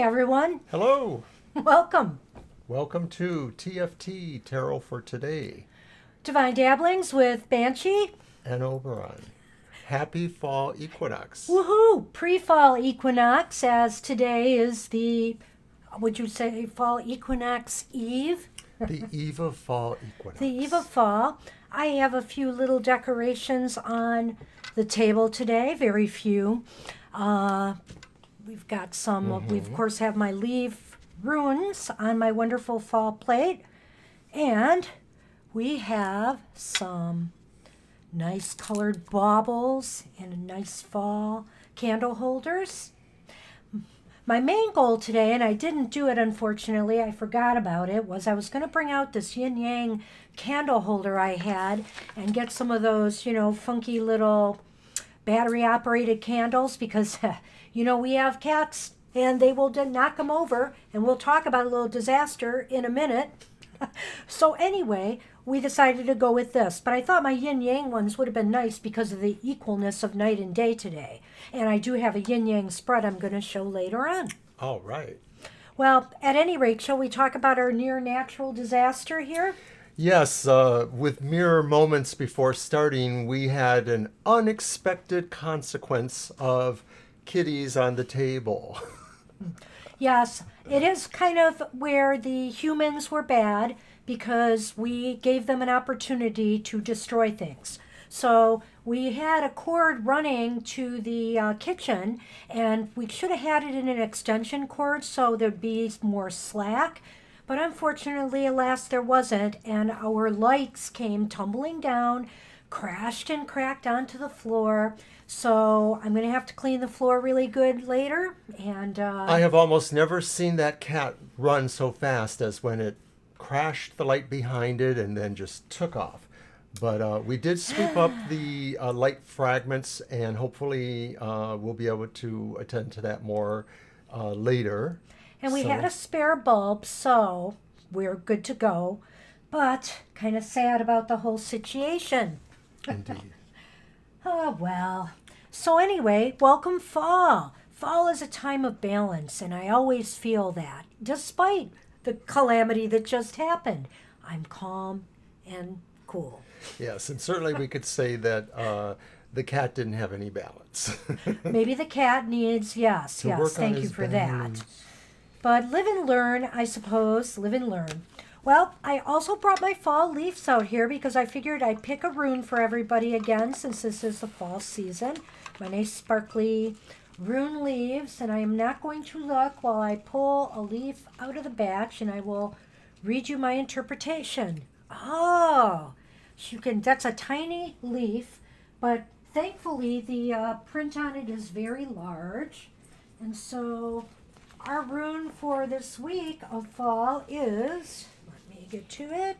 everyone. Hello. Welcome. Welcome to TFT, Tarot for Today, Divine Dabblings with Banshee. and Oberon. Happy fall equinox. Woohoo! Pre-fall equinox, as today is the, would you say, fall equinox eve? The eve of fall equinox. The eve of fall. I have a few little decorations on the table today, very few. We've got some, we of course have my leaf runes on my wonderful fall plate. And we have some nice colored baubles and nice fall candle holders. My main goal today, and I didn't do it unfortunately, I forgot about it, was I was going to bring out this yin yang candle holder I had and get some of those, funky little battery operated candles because, we have cats and they will knock them over, and we'll talk about a little disaster in a minute. So anyway, we decided to go with this, but I thought my yin-yang ones would have been nice because of the equalness of night and day today. And I do have a yin-yang spread I'm going to show later on. All right. Well, at any rate, shall we talk about our near-natural disaster here? Yes, with mere moments before starting, we had an unexpected consequence of kitties on the table. Yes, it is kind of where the humans were bad because we gave them an opportunity to destroy things. So we had a cord running to the kitchen, and we should have had it in an extension cord so there'd be more slack. But unfortunately, alas, there wasn't, and our lights came tumbling down, crashed and cracked onto the floor. So I'm going to have to clean the floor really good later. And I have almost never seen that cat run so fast as when it crashed the light behind it and then just took off. But we did sweep up the light fragments, and hopefully we'll be able to attend to that more later. And we had a spare bulb, so we're good to go. But kind of sad about the whole situation. Indeed. Oh, well. So anyway, welcome fall. Fall is a time of balance, and I always feel that. Despite the calamity that just happened, I'm calm and cool. Yes, and certainly we could say that the cat didn't have any balance. Maybe the cat needs, yes, To work on thank you his for balance. that. But live and learn, I suppose, live and learn. Well, I also brought my fall leaves out here because I figured I'd pick a rune for everybody again since this is the fall season. My nice sparkly rune leaves, and I am not going to look while I pull a leaf out of the batch, and I will read you my interpretation. Oh, that's a tiny leaf, but thankfully the print on it is very large. And so our rune for this week of fall is, let me get to it.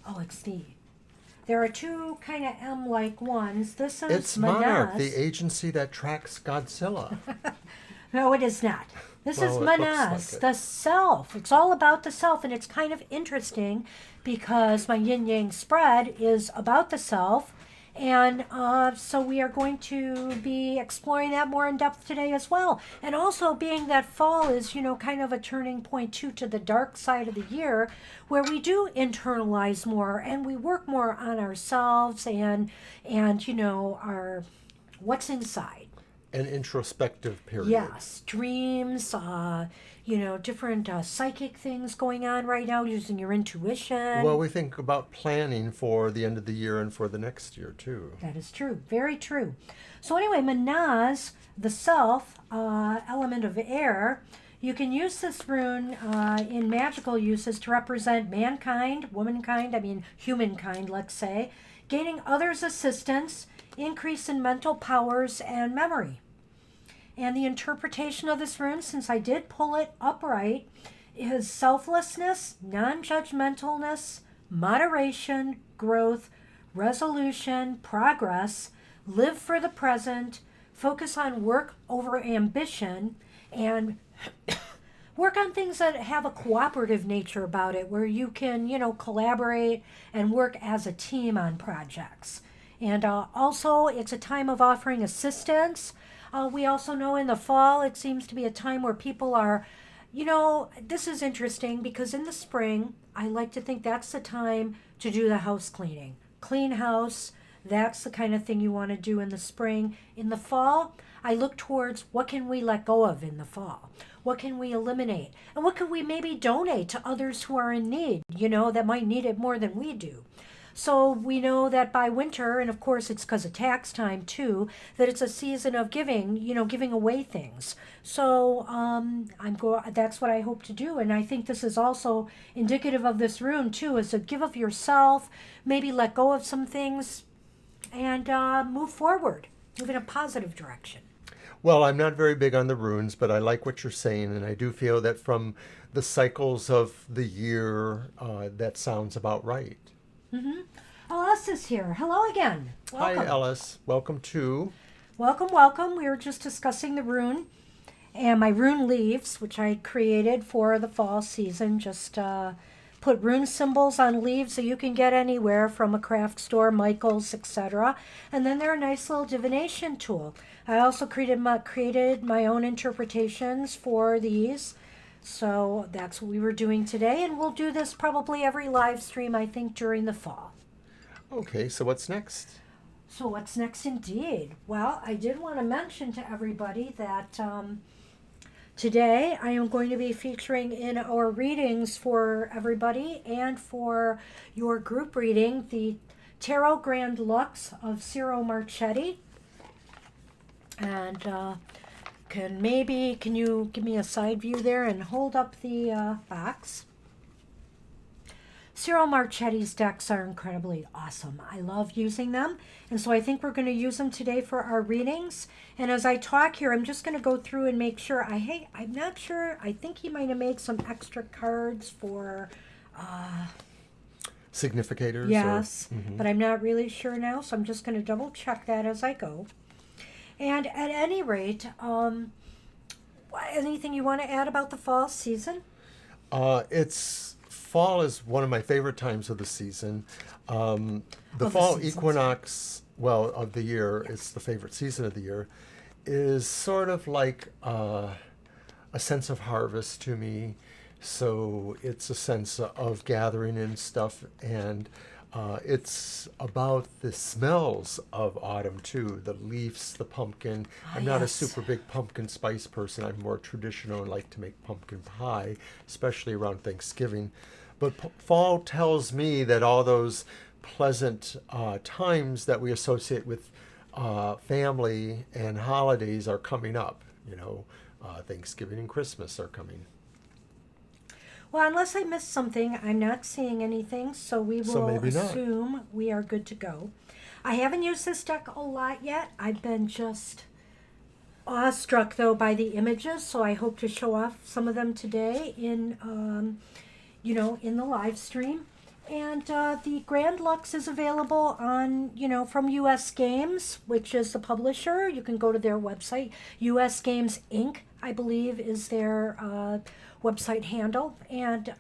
Oh, it's the, there are two kind of M-like ones. This is It's Monarch, the agency that tracks Godzilla. No, it is not. This is Well, it looks Manas, like it. the self. It's all about the self, and it's kind of interesting because my yin-yang spread is about the self. And so we are going to be exploring that more in depth today as well. And also being that fall is, kind of a turning point too to the dark side of the year where we do internalize more and we work more on ourselves and our what's inside. An introspective period. Yes, dreams, different psychic things going on right now using your intuition. Well, we think about planning for the end of the year and for the next year, too. That is true. Very true. So anyway, Manaz, the self, element of air, you can use this rune in magical uses to represent mankind, womankind, humankind, let's say, gaining others' assistance, increase in mental powers, and memory. And the interpretation of this rune, since I did pull it upright, is selflessness, non-judgmentalness, moderation, growth, resolution, progress, live for the present, focus on work over ambition, and work on things that have a cooperative nature about it, where you can, collaborate and work as a team on projects. And also, it's a time of offering assistance. We also know in the fall, it seems to be a time where people are, this is interesting because in the spring, I like to think that's the time to do the house cleaning. Clean house, that's the kind of thing you want to do in the spring. In the fall, I look towards what can we let go of in the fall? What can we eliminate? And what can we maybe donate to others who are in need, that might need it more than we do? So we know that by winter, and of course it's because of tax time too, that it's a season of giving, giving away things. So that's what I hope to do, and I think this is also indicative of this rune too, is to give of yourself, maybe let go of some things, and move forward, move in a positive direction. Well, I'm not very big on the runes, but I like what you're saying, and I do feel that from the cycles of the year, that sounds about right. Mm-hmm. Ellis is here. Hello again. Welcome. Hi, Ellis. Welcome to... Welcome. We were just discussing the rune and my rune leaves, which I created for the fall season. Just put rune symbols on leaves that you can get anywhere from a craft store, Michael's, etc. And then they're a nice little divination tool. I also created my own interpretations for these. So that's what we were doing today, and we'll do this probably every live stream, I think, during the fall. Okay, so what's next? So what's next indeed? Well, I did want to mention to everybody that today I am going to be featuring in our readings for everybody and for your group reading the Tarot Grand Lux of Ciro Marchetti. And can you give me a side view there and hold up the box? Ciro Marchetti's decks are incredibly awesome. I love using them, and so I think we're going to use them today for our readings. And as I talk here, I'm just going to go through and make sure. I'm not sure. I think he might have made some extra cards for significators. Yes, but I'm not really sure now, so I'm just going to double check that as I go. And at any rate, anything you want to add about the fall season? Fall is one of my favorite times of the season. The fall equinox, of the year, it's the favorite season of the year, is sort of like a sense of harvest to me. So it's a sense of gathering and stuff, and it's about the smells of autumn too, the leaves, the pumpkin. I'm not a super big pumpkin spice person. I'm more traditional and like to make pumpkin pie, especially around Thanksgiving. But fall tells me that all those pleasant times that we associate with family and holidays are coming up. Thanksgiving and Christmas are coming. Well, unless I missed something, I'm not seeing anything, so we will assume we are good to go. I haven't used this deck a lot yet. I've been just awestruck, though, by the images, so I hope to show off some of them today in the live stream. And the Grand Lux is available on, from US Games, which is the publisher. You can go to their website. US Games Inc., I believe, is their website handle. And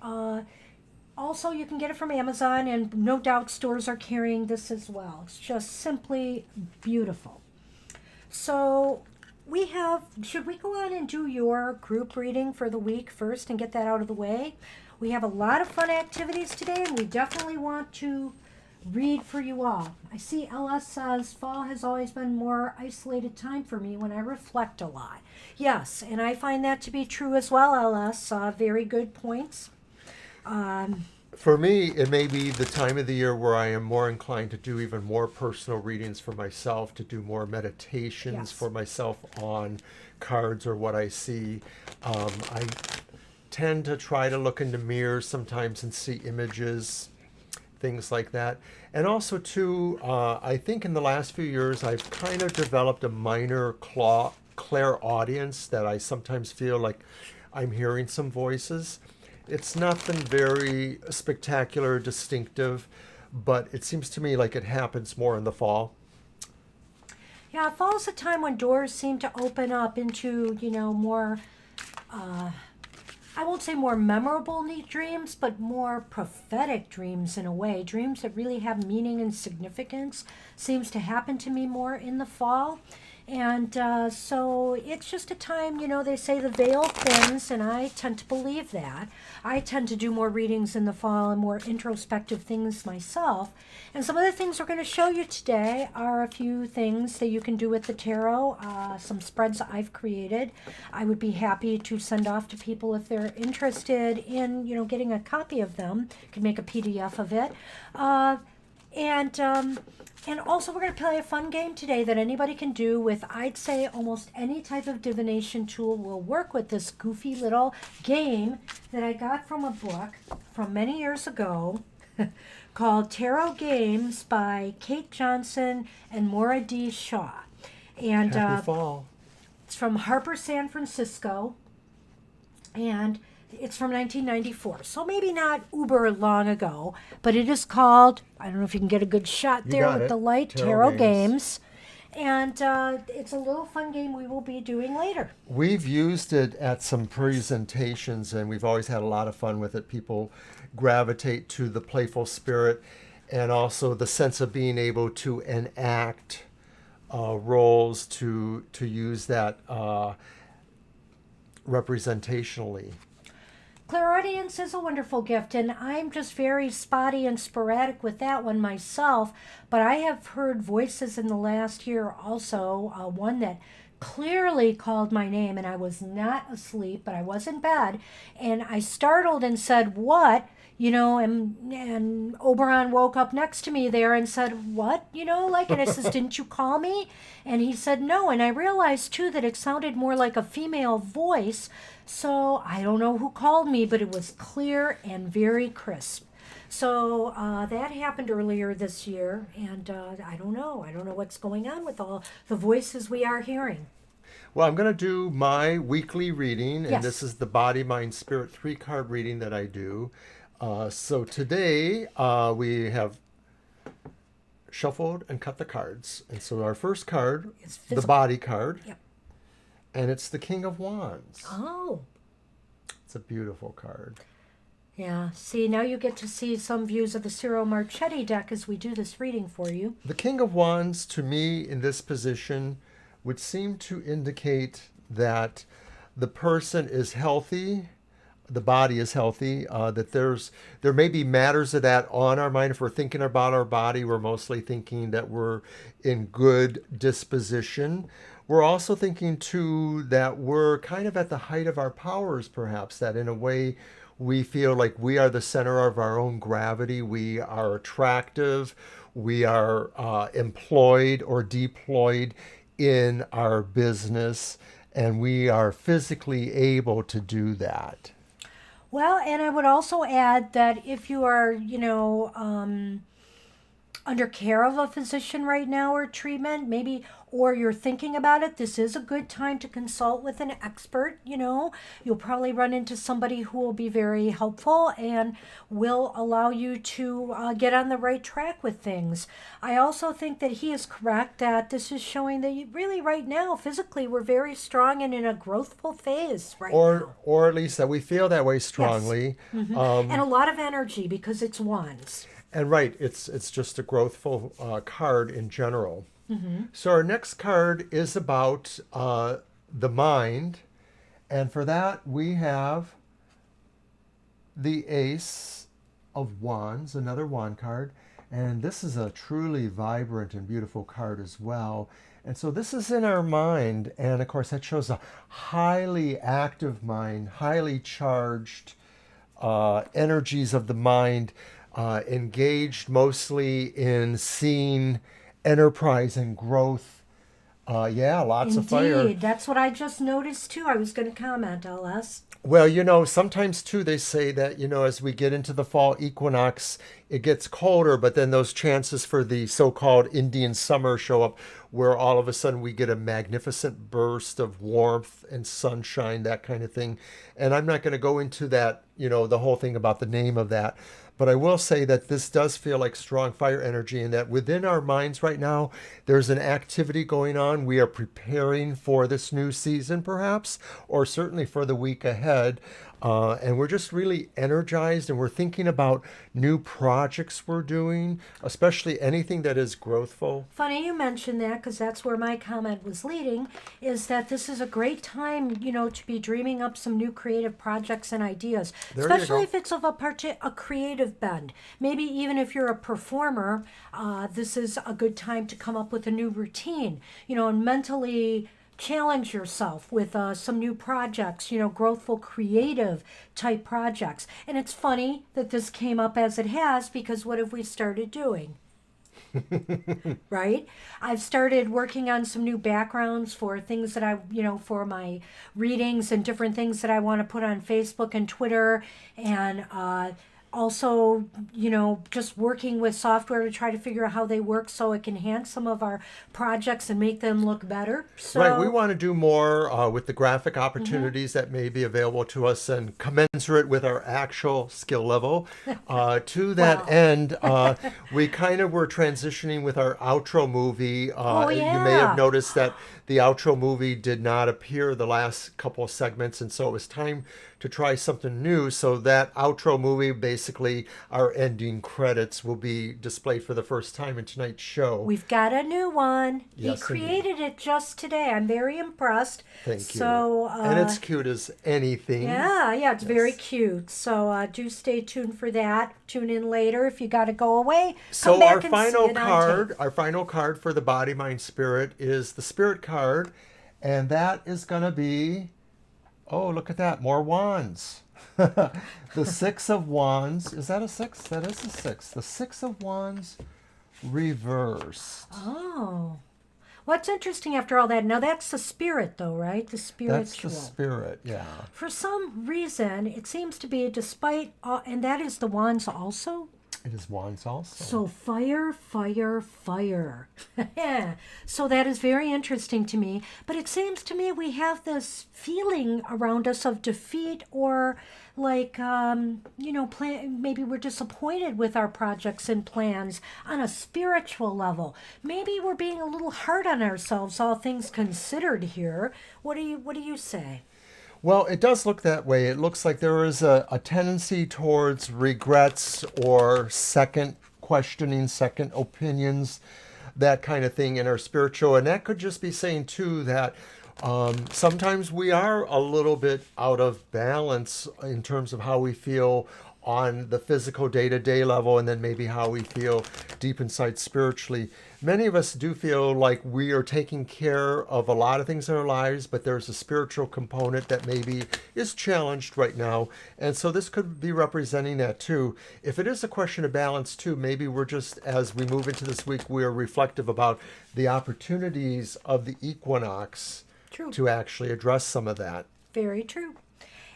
also you can get it from Amazon, and no doubt stores are carrying this as well. It's just simply beautiful. So should we go on and do your group reading for the week first and get that out of the way? We have a lot of fun activities today, and we definitely want to read for you all. I see LS says, fall has always been more isolated time for me when I reflect a lot. Yes, and I find that to be true as well, LS. Very good points. For me, it may be the time of the year where I am more inclined to do even more personal readings for myself, to do more meditations for myself on cards or what I see. I tend to try to look into mirrors sometimes and see images, things like that. And also, too, I think in the last few years, I've kind of developed a minor clairaudience that I sometimes feel like I'm hearing some voices. It's nothing very spectacular, distinctive, but it seems to me like it happens more in the fall. Yeah, fall is a time when doors seem to open up into, more I won't say more memorable neat dreams, but more prophetic dreams in a way. Dreams that really have meaning and significance seems to happen to me more in the fall. And so it's just a time, they say the veil thins, and I tend to believe that. I tend to do more readings in the fall and more introspective things myself. And some of the things we're going to show you today are a few things that you can do with the tarot, some spreads I've created. I would be happy to send off to people if they're interested in, getting a copy of them. You can make a PDF of it. And also, we're going to play a fun game today that anybody can do with, I'd say, almost any type of divination tool will work with this goofy little game that I got from a book from many years ago called Tarot Games by Kate Johnson and Maura D. Shaw. And Happy fall. It's from Harper San Francisco. And it's from 1994, so maybe not uber long ago, but it is called, I don't know if you can get a good shot there with the light, Tarot Games. And it's a little fun game we will be doing later. We've used it at some presentations, and we've always had a lot of fun with it. People gravitate to the playful spirit and also the sense of being able to enact roles to use that representationally. Clairaudience is a wonderful gift, and I'm just very spotty and sporadic with that one myself, but I have heard voices in the last year also, one that clearly called my name, and I was not asleep, but I was in bed, and I startled and said, "What?" And Oberon woke up next to me there and said, "What?" And I says, "Didn't you call me?" And he said, "No." And I realized, too, that it sounded more like a female voice. So I don't know who called me, but it was clear and very crisp. So that happened earlier this year. And I don't know. I don't know what's going on with all the voices we are hearing. Well, I'm going to do my weekly reading, and Yes. This is the Body, Mind, Spirit 3-card reading that I do. So today we have shuffled and cut the cards. And so our first card, It's the physical. body card, Yep. and it's the King of Wands. Oh. It's a beautiful card. Yeah. See, now you get to see some views of the Ciro Marchetti deck as we do this reading for you. The King of Wands, to me, in this position, would seem to indicate that the person is healthy, the body is healthy, that there may be matters of that on our mind. If we're thinking about our body, we're mostly thinking that we're in good disposition. We're also thinking, too, that we're kind of at the height of our powers, perhaps, that in a way we feel like we are the center of our own gravity. We are attractive. We are employed or deployed in our business, and we are physically able to do that. Well, and I would also add that if you are, under care of a physician right now or treatment, maybe, or you're thinking about it, this is a good time to consult with an expert. You'll probably run into somebody who will be very helpful and will allow you to get on the right track with things. I also think that he is correct that this is showing that you really right now, physically, we're very strong and in a growthful phase right now. Or at least that we feel that way strongly. And a lot of energy because it's wands. And right, it's just a growthful card in general. So our next card is about the mind. And for that, we have the Ace of Wands, another wand card. And this is a truly vibrant and beautiful card as well. And so this is in our mind. And of course, that shows a highly active mind, highly charged energies of the mind, engaged mostly in seeing enterprise and growth. Lots of fire. Indeed. That's what I just noticed too. I was going to comment, LS. Well, sometimes too they say that, as we get into the fall equinox, it gets colder, but then those chances for the so-called Indian summer show up where all of a sudden we get a magnificent burst of warmth and sunshine, that kind of thing. And I'm not going to go into that, the whole thing about the name of that. But I will say that this does feel like strong fire energy, and that within our minds right now, there's an activity going on. We are preparing for this new season, perhaps, or certainly for the week ahead. And we're just really energized, and we're thinking about new projects we're doing, especially anything that is growthful. Funny you mentioned that because that's where my comment was leading, is that this is a great time, to be dreaming up some new creative projects and ideas, There you especially go. if it's of a creative bend. Maybe even if you're a performer, this is a good time to come up with a new routine, and mentally challenge yourself with some new projects, growthful, creative type projects. And it's funny that this came up as it has because what have we started doing? Right? I've started working on some new backgrounds for things that for my readings and different things that I want to put on Facebook and Twitter. And also, just working with software to try to figure out how they work so it can enhance some of our projects and make them look better. So, Right, we want to do more with the graphic opportunities that may be available to us and commensurate with our actual skill level. To that Wow. end, we kind of were transitioning with our outro movie. Oh, You may have yeah. noticed that the outro movie did not appear the last couple of segments, and so it was time to try something new. So that outro movie, basically our ending credits, will be displayed for the first time in tonight's show. We've got a new one. He Yes, indeed. created it just today. I'm very impressed. Thank you. So, And it's cute as anything. yeah, it's very Yes. cute. So do stay tuned for that. Tune in later if you got to go away. So Come back our and see final it on card, tape. our final card for the body, mind, spirit is the spirit card, and that is going to be, oh, look at that, more wands. The Six of Wands. Is that a six? That is a six. The Six of Wands reversed. Oh. What's interesting after all that? Now that's the spirit, though, right? The That's spiritual. the spirit, yeah. For some reason, it seems to be, despite all, and that is the wands also. It is wands also. So fire, fire, fire. So that is very interesting to me. But it seems to me we have this feeling around us of defeat or like, maybe we're disappointed with our projects and plans on a spiritual level. Maybe we're being a little hard on ourselves, all things considered here. What do you say? Well, it does look that way. It looks like there is a tendency towards regrets or second questioning, second opinions, that kind of thing in our spiritual. And that could just be saying, too, that sometimes we are a little bit out of balance in terms of how we feel on the physical day-to-day level, and then maybe how we feel deep inside spiritually. Many of us do feel like we are taking care of a lot of things in our lives, but there's a spiritual component that maybe is challenged right now. And so this could be representing that too. If it is a question of balance too, maybe we're just, as we move into this week, we're reflective about the opportunities of the equinox True. to actually address some of that. Very true.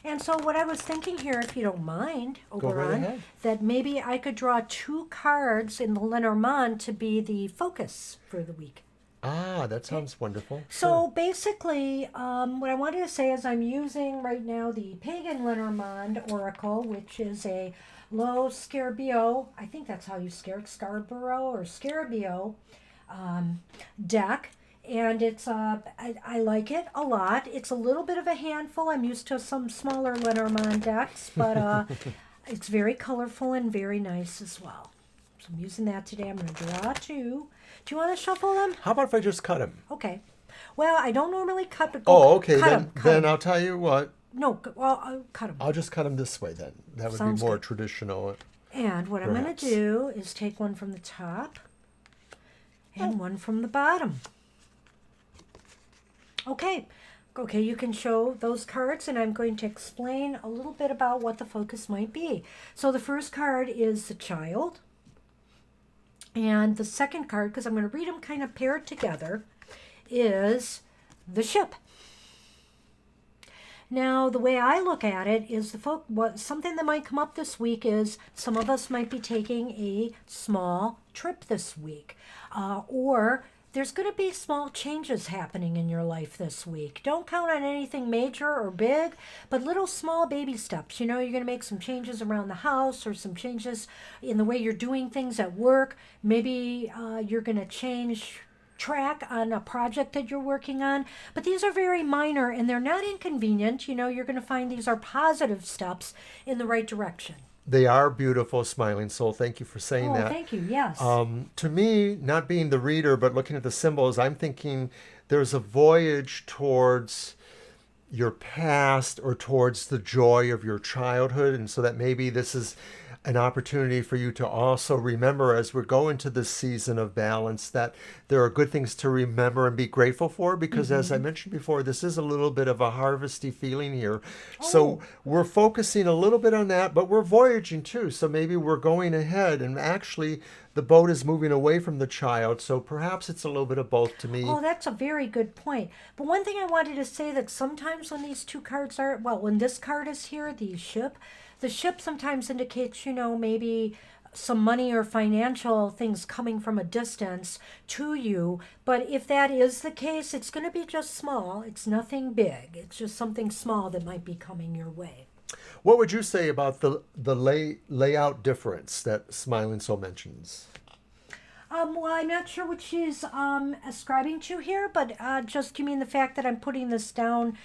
And so what I was thinking here, if you don't mind, Go right Oberon, ahead. that maybe I could draw 2 cards in the Lenormand to be the focus for the week. Ah, that sounds wonderful. So basically, what I wanted to say is I'm using right now the Pagan Lenormand Oracle, which is a low Scarabeo, I think that's how you Scarborough or Scarabeo deck. And it's I like it a lot. It's a little bit of a handful. I'm used to some smaller Lenormand decks, but it's very colorful and very nice as well. So I'm using that today. I'm going to draw 2. Do you want to shuffle them? How about if I just cut him? Okay. Well, I don't normally cut. Oh, okay. Cut Then, 'em, cut then 'em. I'll tell you what. No, well, I'll cut them. I'll just cut them this way then. That would Sounds be more good. traditional. And what I'm going Perhaps. to do is take one from the top and one from the bottom. Okay, you can show those cards, and I'm going to explain a little bit about what the focus might be. So the first card is the child, and the second card, because I'm going to read them kind of paired together, is the ship. Now, the way I look at it is something that might come up this week is some of us might be taking a small trip this week, or there's going to be small changes happening in your life this week. Don't count on anything major or big, but little small baby steps. You're going to make some changes around the house or some changes in the way you're doing things at work. Maybe you're going to change track on a project that you're working on. But these are very minor and they're not inconvenient. You know, you're going to find these are positive steps in the right direction. They are beautiful, Smiling Soul. Thank you for saying Oh, that. thank you. Yes. To me, not being the reader, but looking at the symbols, I'm thinking there's a voyage towards your past or towards the joy of your childhood. And so that maybe this is an opportunity for you to also remember as we're going to this season of balance that there are good things to remember and be grateful for because as I mentioned before, this is a little bit of a harvesty feeling here. So we're focusing a little bit on that, but we're voyaging too. So maybe we're going ahead and actually the boat is moving away from the child. So perhaps it's a little bit of both to me. Oh, that's a very good point. But one thing I wanted to say that sometimes when these two cards are, well, when this card is here, the ship sometimes indicates, you know, maybe some money or financial things coming from a distance to you. But if that is the case, it's going to be just small. It's nothing big. It's just something small that might be coming your way. What would you say about the layout difference that Smiling Soul mentions? Well, I'm not sure what she's ascribing to here, but just you mean the fact that I'm putting this down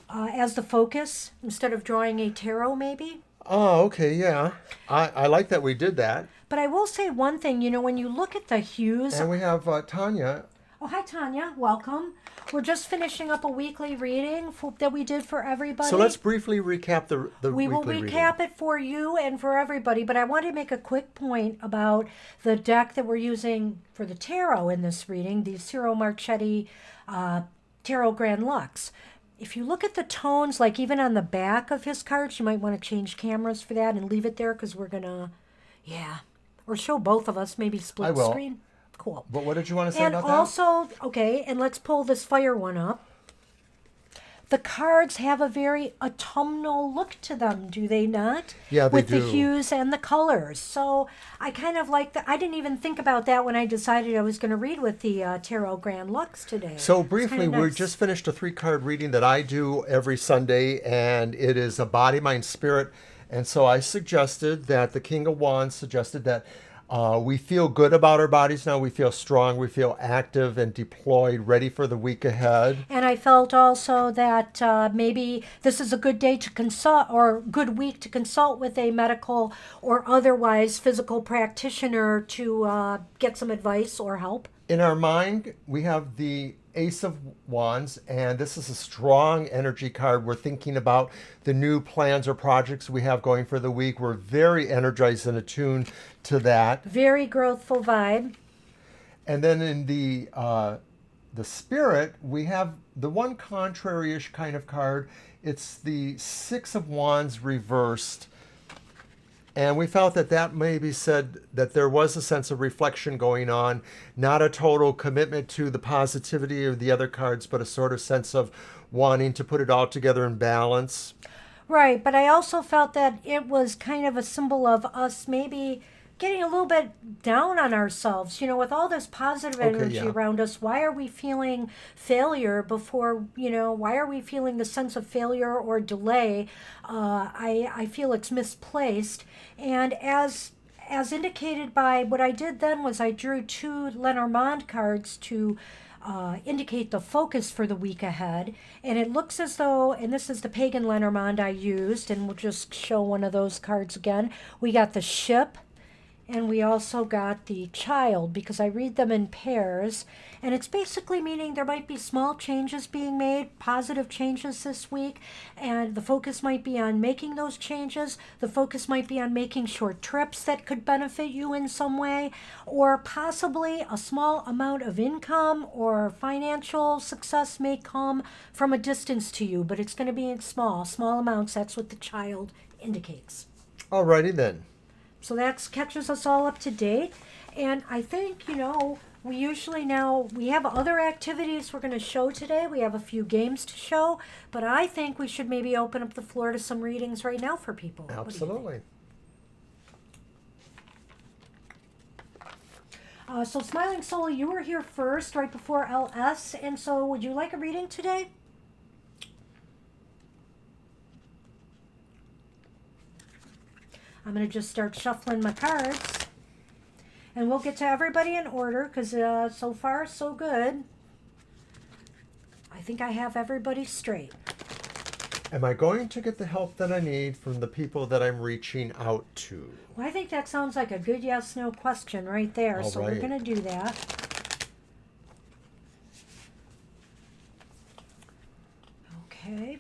as the focus instead of drawing a tarot, maybe? Oh, okay, yeah. I like that we did that. But I will say one thing, you know, when you look at the hues. And we have Tanya. Oh, hi, Tanya. Welcome. We're just finishing up a weekly reading that we did for everybody. So let's briefly recap the We will weekly recap reading. it for you and for everybody, but I want to make a quick point about the deck that we're using for the tarot in this reading, the Ciro Marchetti Tarot Grand Luxe. If you look at the tones, like even on the back of his cards, you might want to change cameras for that and leave it there because we're going to, or show both of us, maybe split I will. screen. Cool. But what did you want to say And about that? also, okay, and let's pull this fire one up. The cards have a very autumnal look to them, do they not? Yeah, they With do. the hues and the colors. So I kind of like that. I didn't even think about that when I decided I was going to read with the Tarot Grand Luxe today. So It's briefly, kinda we nice. just finished a 3-card reading that I do every Sunday, and it is a body, mind, spirit. And so I suggested that the King of Wands suggested that we feel good about our bodies now. We feel strong. We feel active and deployed, ready for the week ahead. And I felt also that maybe this is a good day to consult or good week to consult with a medical or otherwise physical practitioner to get some advice or help. In our mind, we have the Ace of Wands, and this is a strong energy card. We're thinking about the new plans or projects we have going for the week. We're very energized and attuned to that. Very growthful vibe. And then in the spirit, we have the one contrary-ish kind of card. It's the Six of Wands reversed. And we felt that that maybe said that there was a sense of reflection going on, not a total commitment to the positivity of the other cards, but a sort of sense of wanting to put it all together in balance. Right, but I also felt that it was kind of a symbol of us maybe getting a little bit down on ourselves. You know, with all this positive energy yeah. around us, why are we feeling failure before, you know, why are we feeling the sense of failure or delay? I feel it's misplaced. And as indicated by what I did then was I drew 2 Lenormand cards to indicate the focus for the week ahead. And it looks as though, and this is the Pagan Lenormand I used, and we'll just show one of those cards again. We got the ship, and we also got the child, because I read them in pairs. And it's basically meaning there might be small changes being made, positive changes this week, and the focus might be on making those changes. The focus might be on making short trips that could benefit you in some way, or possibly a small amount of income or financial success may come from a distance to you, but it's going to be in small amounts. That's what the child indicates. Alrighty then. So that catches us all up to date. And I think, you know, we usually now, we have other activities we're going to show today. We have a few games to show. But I think we should maybe open up the floor to some readings right now for people. What do you think? Absolutely. So Smiling Soul, you were here first, right before LS. And so would you like a reading today? I'm going to just start shuffling my cards. And we'll get to everybody in order because so far, so good. I think I have everybody straight. Am I going to get the help that I need from the people that I'm reaching out to? Well, I think that sounds like a good yes/no question right there. All so we're right. going to do that. Okay.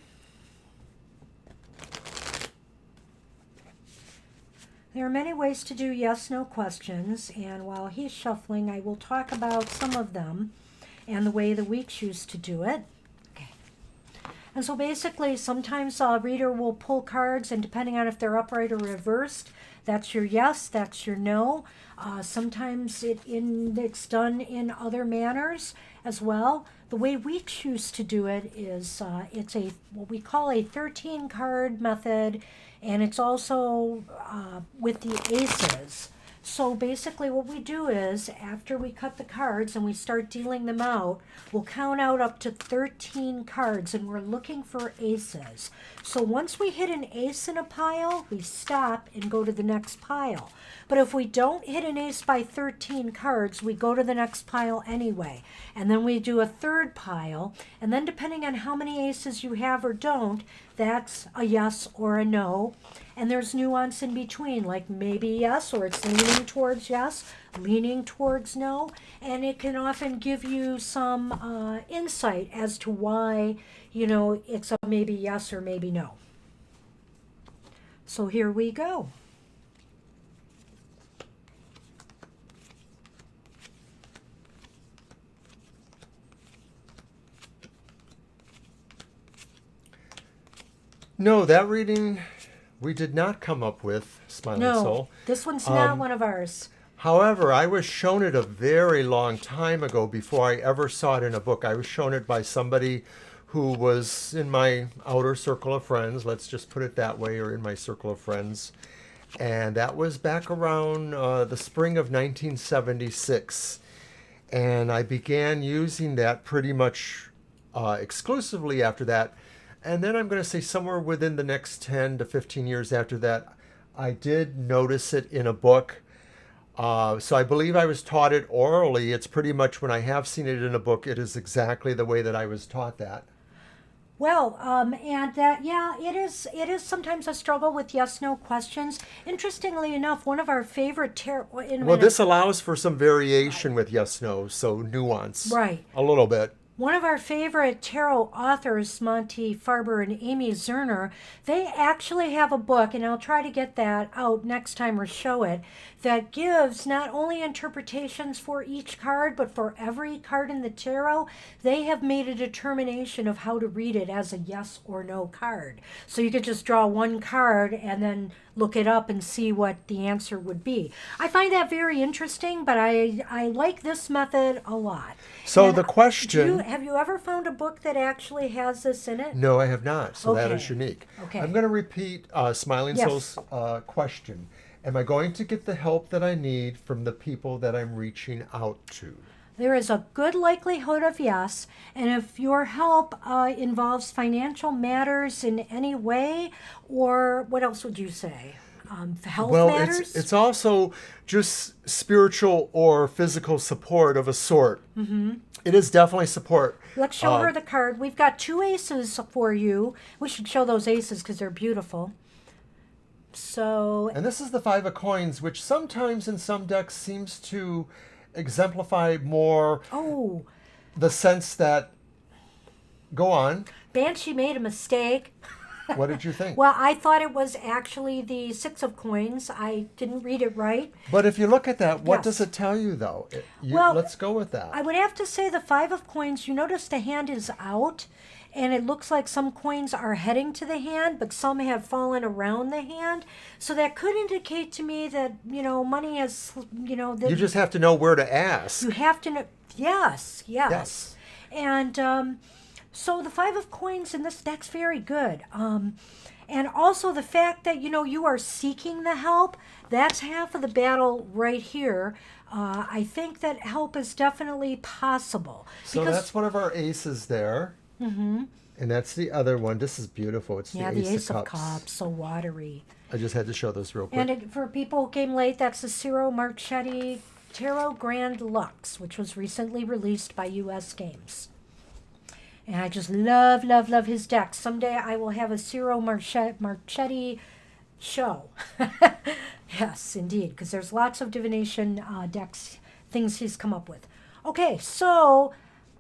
There are many ways to do yes/no questions, and while he's shuffling, I will talk about some of them and the way that we choose to do it. Okay. And so basically, sometimes a reader will pull cards, and depending on if they're upright or reversed, that's your yes, that's your no. Sometimes it's done in other manners as well. The way we choose to do it is it's what we call a 13 card method, and it's also with the aces. So basically what we do is after we cut the cards and we start dealing them out, we'll count out up to 13 cards and we're looking for aces. So once we hit an ace in a pile, we stop and go to the next pile. But if we don't hit an ace by 13 cards, we go to the next pile anyway. And then we do a third pile. And then depending on how many aces you have or don't, that's a yes or a no. And there's nuance in between, like maybe yes, or it's leaning towards yes, leaning towards no. And it can often give you some insight as to why, it's a maybe yes or maybe no. So here we go. No, that reading we did not come up with, Smiling No, Soul. this one's not one of ours. However, I was shown it a very long time ago before I ever saw it in a book. I was shown it by somebody who was in my outer circle of friends, let's just put it that way, or in my circle of friends. And that was back around the spring of 1976. And I began using that pretty much exclusively after that. And then I'm going to say somewhere within the next 10 to 15 years after that, I did notice it in a book. So I believe I was taught it orally. It's pretty much when I have seen it in a book, it is exactly the way that I was taught that. Well, and that, yeah, it is sometimes a struggle with yes/no questions. Interestingly enough, one of our favorite tarot... Well, this allows for some variation with yes/no, so nuance. Right. A little bit. One of our favorite tarot authors, Monty Farber and Amy Zerner, they actually have a book, and I'll try to get that out next time or show it, that gives not only interpretations for each card, but for every card in the tarot. They have made a determination of how to read it as a yes or no card. So you could just draw one card and then look it up and see what the answer would be. I find that very interesting, but I like this method a lot. So And the question... have you ever found a book that actually has this in it? No, I have not. So that Okay. is unique. Okay. I'm going to repeat Smiling Yes. Soul's question. Am I going to get the help that I need from the people that I'm reaching out to? There is a good likelihood of yes, and if your help involves financial matters in any way, or what else would you say? Health matters? It's also just spiritual or physical support of a sort. Mm-hmm. It is definitely support. Let's show her the card. We've got 2 aces for you. We should show those aces because they're beautiful. So, And this is the 5 of coins, which sometimes in some decks seems to exemplify more oh, the sense that... Go on. Banshee made a mistake. What did you think? Well, I thought it was actually the 6 of coins. I didn't read it right. But if you look at that, what Yes. does it tell you, though? Well, let's go with that. I would have to say the 5 of coins, you notice the hand is out, and it looks like some coins are heading to the hand, but some have fallen around the hand. So that could indicate to me that, money is, that You just have to know where to ask. you have to know. Yes. Yes. And so the 5 of coins in this deck's very good. And also the fact that, you are seeking the help, that's half of the battle right here. I think that help is definitely possible. So that's one of our aces there. Mm-hmm. And that's the other one. This is beautiful. It's Yeah, the the Ace of Cups. so watery. I just had to show those real quick. And for people who came late, that's the Ciro Marchetti Tarot Grand Lux, which was recently released by US Games. And I just love, love, love his deck. Someday I will have a Ciro Marchetti show. Yes, indeed, because there's lots of divination decks, things he's come up with. Okay, so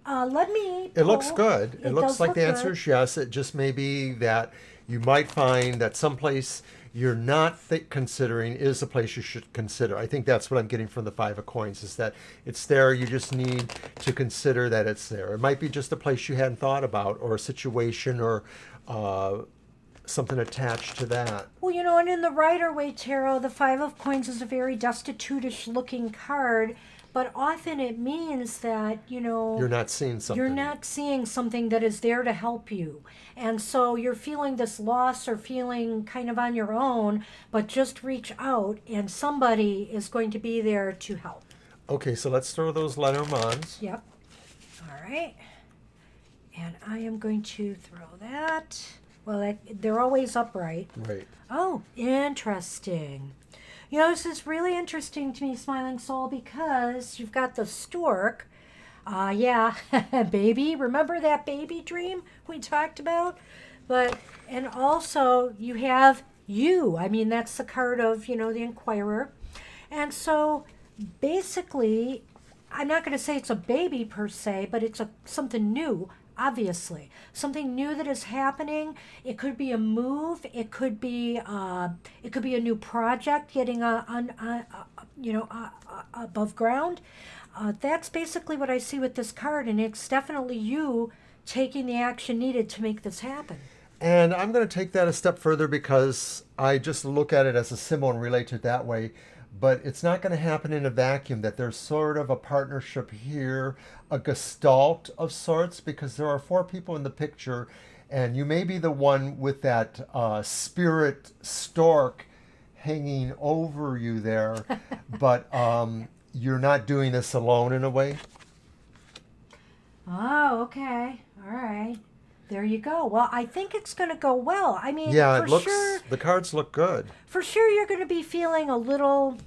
let me. It looks good. It looks does like look the answer good. is yes. It just may be that you might find that someplace you're not considering is a place you should consider. I think that's what I'm getting from the Five of Coins, is that it's there. You just need to consider that it's there. It might be just a place you hadn't thought about, or a situation, or something attached to that. Well, and in the Rider-Waite Tarot, the Five of Coins is a very destitute-ish looking card, but often it means that, You're not seeing something. you're not seeing something that is there to help you. And so you're feeling this loss or feeling kind of on your own, but just reach out and somebody is going to be there to help. Okay, so let's throw those Lenormands. Yep. All right. And I am going to throw that. Well, they're always upright. Right. Oh, interesting. This is really interesting to me, Smiling Soul, because you've got the stork. Yeah, baby. Remember that baby dream we talked about? And also you have you. I mean, that's the card of, the Inquirer. And so basically, I'm not going to say it's a baby per se, but it's something new. Obviously, something new that is happening. It could be a move. It could be a new project getting above ground. That's basically what I see with this card, and it's definitely you taking the action needed to make this happen. And I'm going to take that a step further because I just look at it as a symbol and relate to it that way. But it's not going to happen in a vacuum, that there's sort of a partnership here, a gestalt of sorts, because there are 4 people in the picture, and you may be the one with that spirit stork hanging over you there, but you're not doing this alone in a way. Oh, okay. All right. There you go. Well, I think it's going to go well. I mean, Yeah, sure, the cards look good. For sure, you're going to be feeling a little,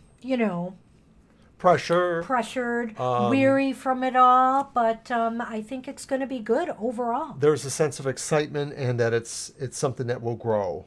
pressured, weary from it all. But I think it's going to be good overall. There's a sense of excitement, and that it's something that will grow.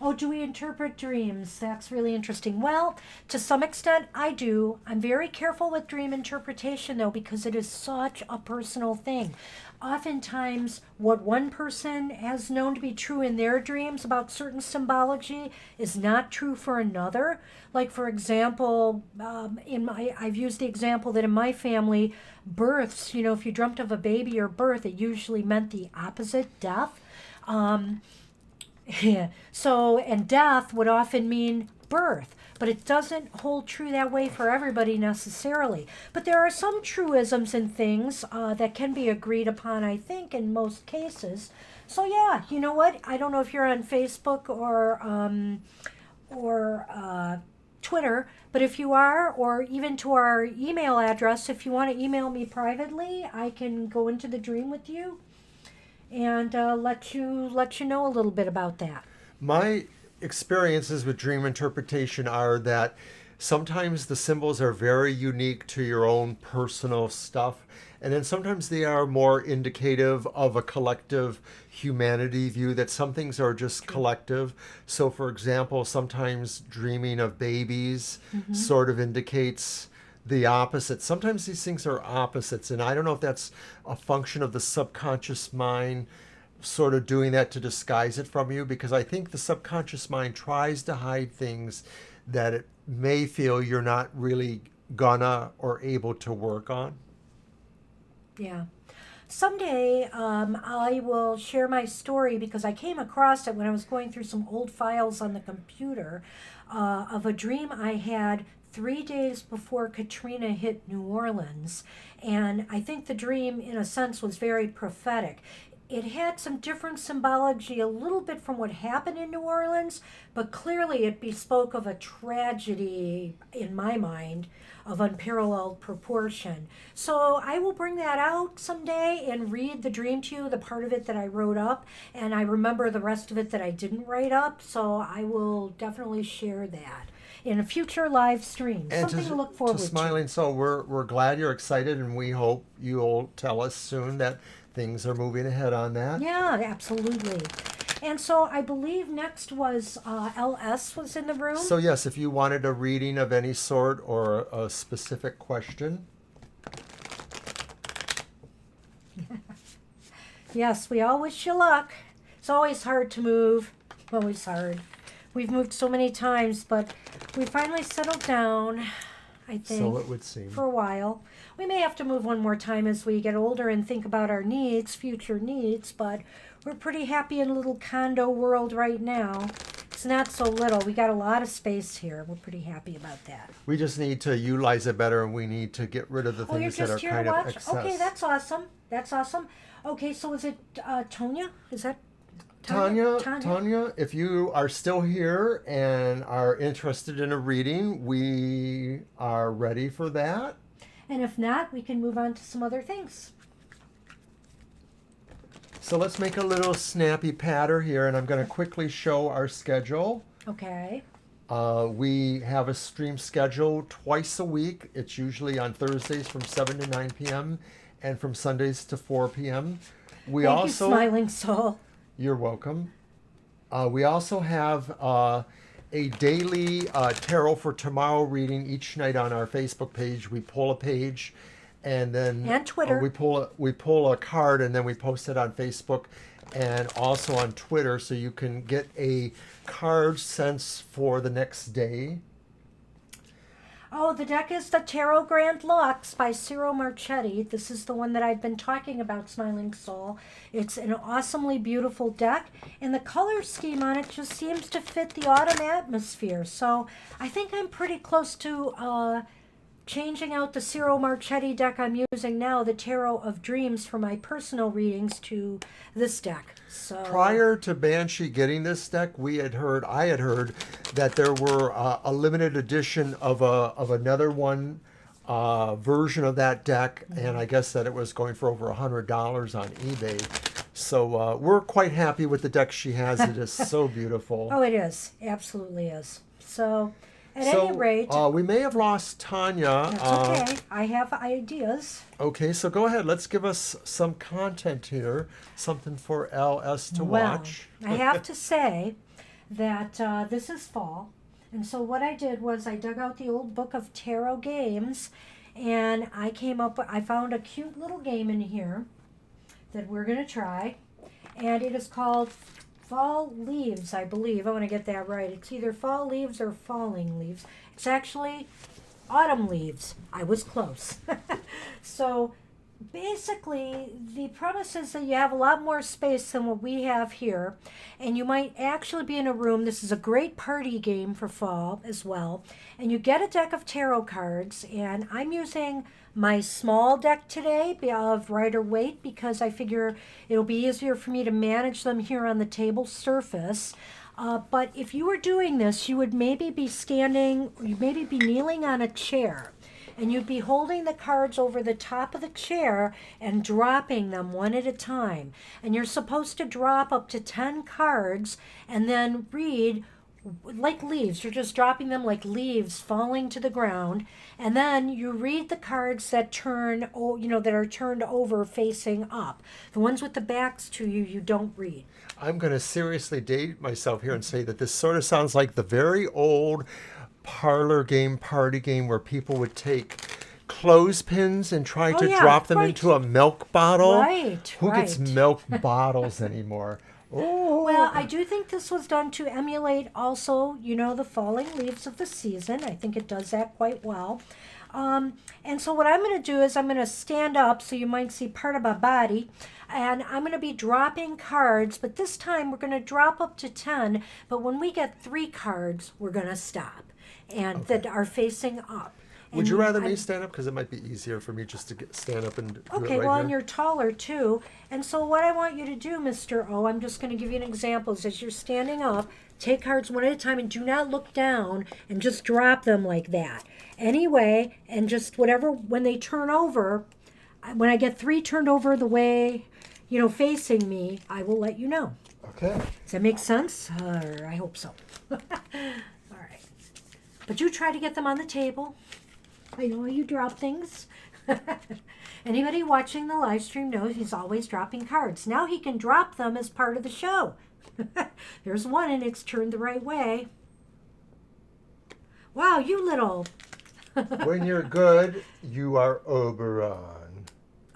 Oh, do we interpret dreams? That's really interesting. Well, to some extent, I do. I'm very careful with dream interpretation, though, because it is such a personal thing. Oftentimes, what one person has known to be true in their dreams about certain symbology is not true for another. Like, for example, I've used the example that in my family, births, if you dreamt of a baby or birth, it usually meant the opposite, death. Yeah. So, and death would often mean birth, but it doesn't hold true that way for everybody necessarily. But there are some truisms and things that can be agreed upon, I think, in most cases. So yeah, you know what? I don't know if you're on Facebook or Twitter, but if you are, or even to our email address, if you want to email me privately, I can go into the dream with you and let you know a little bit about that. My experiences with dream interpretation are that sometimes the symbols are very unique to your own personal stuff, and then sometimes they are more indicative of a collective humanity view, that some things are just collective. So for example, sometimes dreaming of babies sort of indicates the opposite. Sometimes these things are opposites, and I don't know if that's a function of the subconscious mind sort of doing that to disguise it from you, because I think the subconscious mind tries to hide things that it may feel you're not really gonna or able to work on. Yeah. Someday I will share my story, because I came across it when I was going through some old files on the computer of a dream I had 3 days before Katrina hit New Orleans. And I think the dream, in a sense, was very prophetic. It had some different symbology, a little bit from what happened in New Orleans, but clearly it bespoke of a tragedy, in my mind, of unparalleled proportion. So I will bring that out someday and read the dream to you, the part of it that I wrote up, and I remember the rest of it that I didn't write up, so I will definitely share that. in a future live stream. And Something to look forward to. Smiling Soul, we're glad you're excited, and we hope you'll tell us soon that things are moving ahead on that. Yeah, absolutely. And so I believe next was LS was in the room. So yes, if you wanted a reading of any sort or a specific question. Yes, we all wish you luck. It's always hard to move. Always hard. We've moved so many times, but we finally settled down, I think. So it would seem. For a while. We may have to move one more time as we get older and think about our needs, future needs, but we're pretty happy in a little condo world right now. It's not so little. We got a lot of space here. We're pretty happy about that. We just need to utilize it better, and we need to get rid of the things that are kind of excess. Okay, that's awesome. That's awesome. Okay, so is it Tonya? Is that Tanya, if you are still here and are interested in a reading, we are ready for that. And if not, we can move on to some other things. So let's make a little snappy patter here, and I'm going to quickly show our schedule. Okay. We have a stream schedule twice a week. It's usually on Thursdays from 7 to 9 p.m. and from Sundays to 4 p.m. Thank you, Smiling Soul. You're welcome. We also have a daily Tarot for Tomorrow reading each night on our Facebook page. We pull a page, and then Twitter. We pull a card, and then we post it on Facebook and also on Twitter, so you can get a card sense for the next day. Oh, the deck is the Tarot Grand Lux by Ciro Marchetti. This is the one that I've been talking about, Smiling Soul. It's an awesomely beautiful deck, and the color scheme on it just seems to fit the autumn atmosphere. So I think I'm pretty close to changing out the Ciro Marchetti deck I'm using now, the Tarot of Dreams, for my personal readings to this deck. So prior to Banshee getting this deck, I had heard that there were a limited edition of another one version of that deck, and I guess that it was going for over $100 on eBay. So we're quite happy with the deck she has. It is so beautiful. Oh, it is. Absolutely is. So at any rate, we may have lost Tanya. That's okay. I have ideas. Okay, so go ahead. Let's give us some content here, something for LS to watch. I have to say that this is fall, and so what I did was I dug out the old book of tarot games, and I found a cute little game in here that we're going to try, and it is called Fall Leaves, I believe. I want to get that right. It's either Fall Leaves or Falling Leaves. It's actually Autumn Leaves. I was close. So basically, the premise is that you have a lot more space than what we have here, and you might actually be in a room. This is a great party game for fall as well. And you get a deck of tarot cards, and I'm using my small deck today of Rider Waite because I figure it'll be easier for me to manage them here on the table surface. But if you were doing this, you would maybe be kneeling on a chair, and you'd be holding the cards over the top of the chair and dropping them one at a time. And you're supposed to drop up to 10 cards and then read like leaves. You're just dropping them like leaves falling to the ground, and then you read the cards that that are turned over facing up. The ones with the backs to you don't read. I'm going to seriously date myself here and say that this sort of sounds like the very old parlor game, party game, where people would take clothespins and try to drop them into a milk bottle. Right. Who gets milk bottles anymore? Oh. Well, I do think this was done to emulate also, the falling leaves of the season. I think it does that quite well. And so what I'm going to do is I'm going to stand up so you might see part of my body. And I'm going to be dropping cards, but this time we're going to drop up to 10. But when we get 3 cards, we're going to stop and that are facing up. Would you rather me stand up? Because it might be easier for me just to stand up and do it right here. And you're taller too. And so what I want you to do, Mr. O, I'm just going to give you an example, is as you're standing up, take cards one at a time and do not look down and just drop them like that. Anyway, and just when they turn over, when I get 3 turned over the way, facing me, I will let you know. Okay. Does that make sense? I hope so. All right. But you try to get them on the table. I know you drop things. Anybody watching the live stream knows he's always dropping cards. Now he can drop them as part of the show. There's one and it's turned the right way. Wow, you little... When you're good, you are Oberon.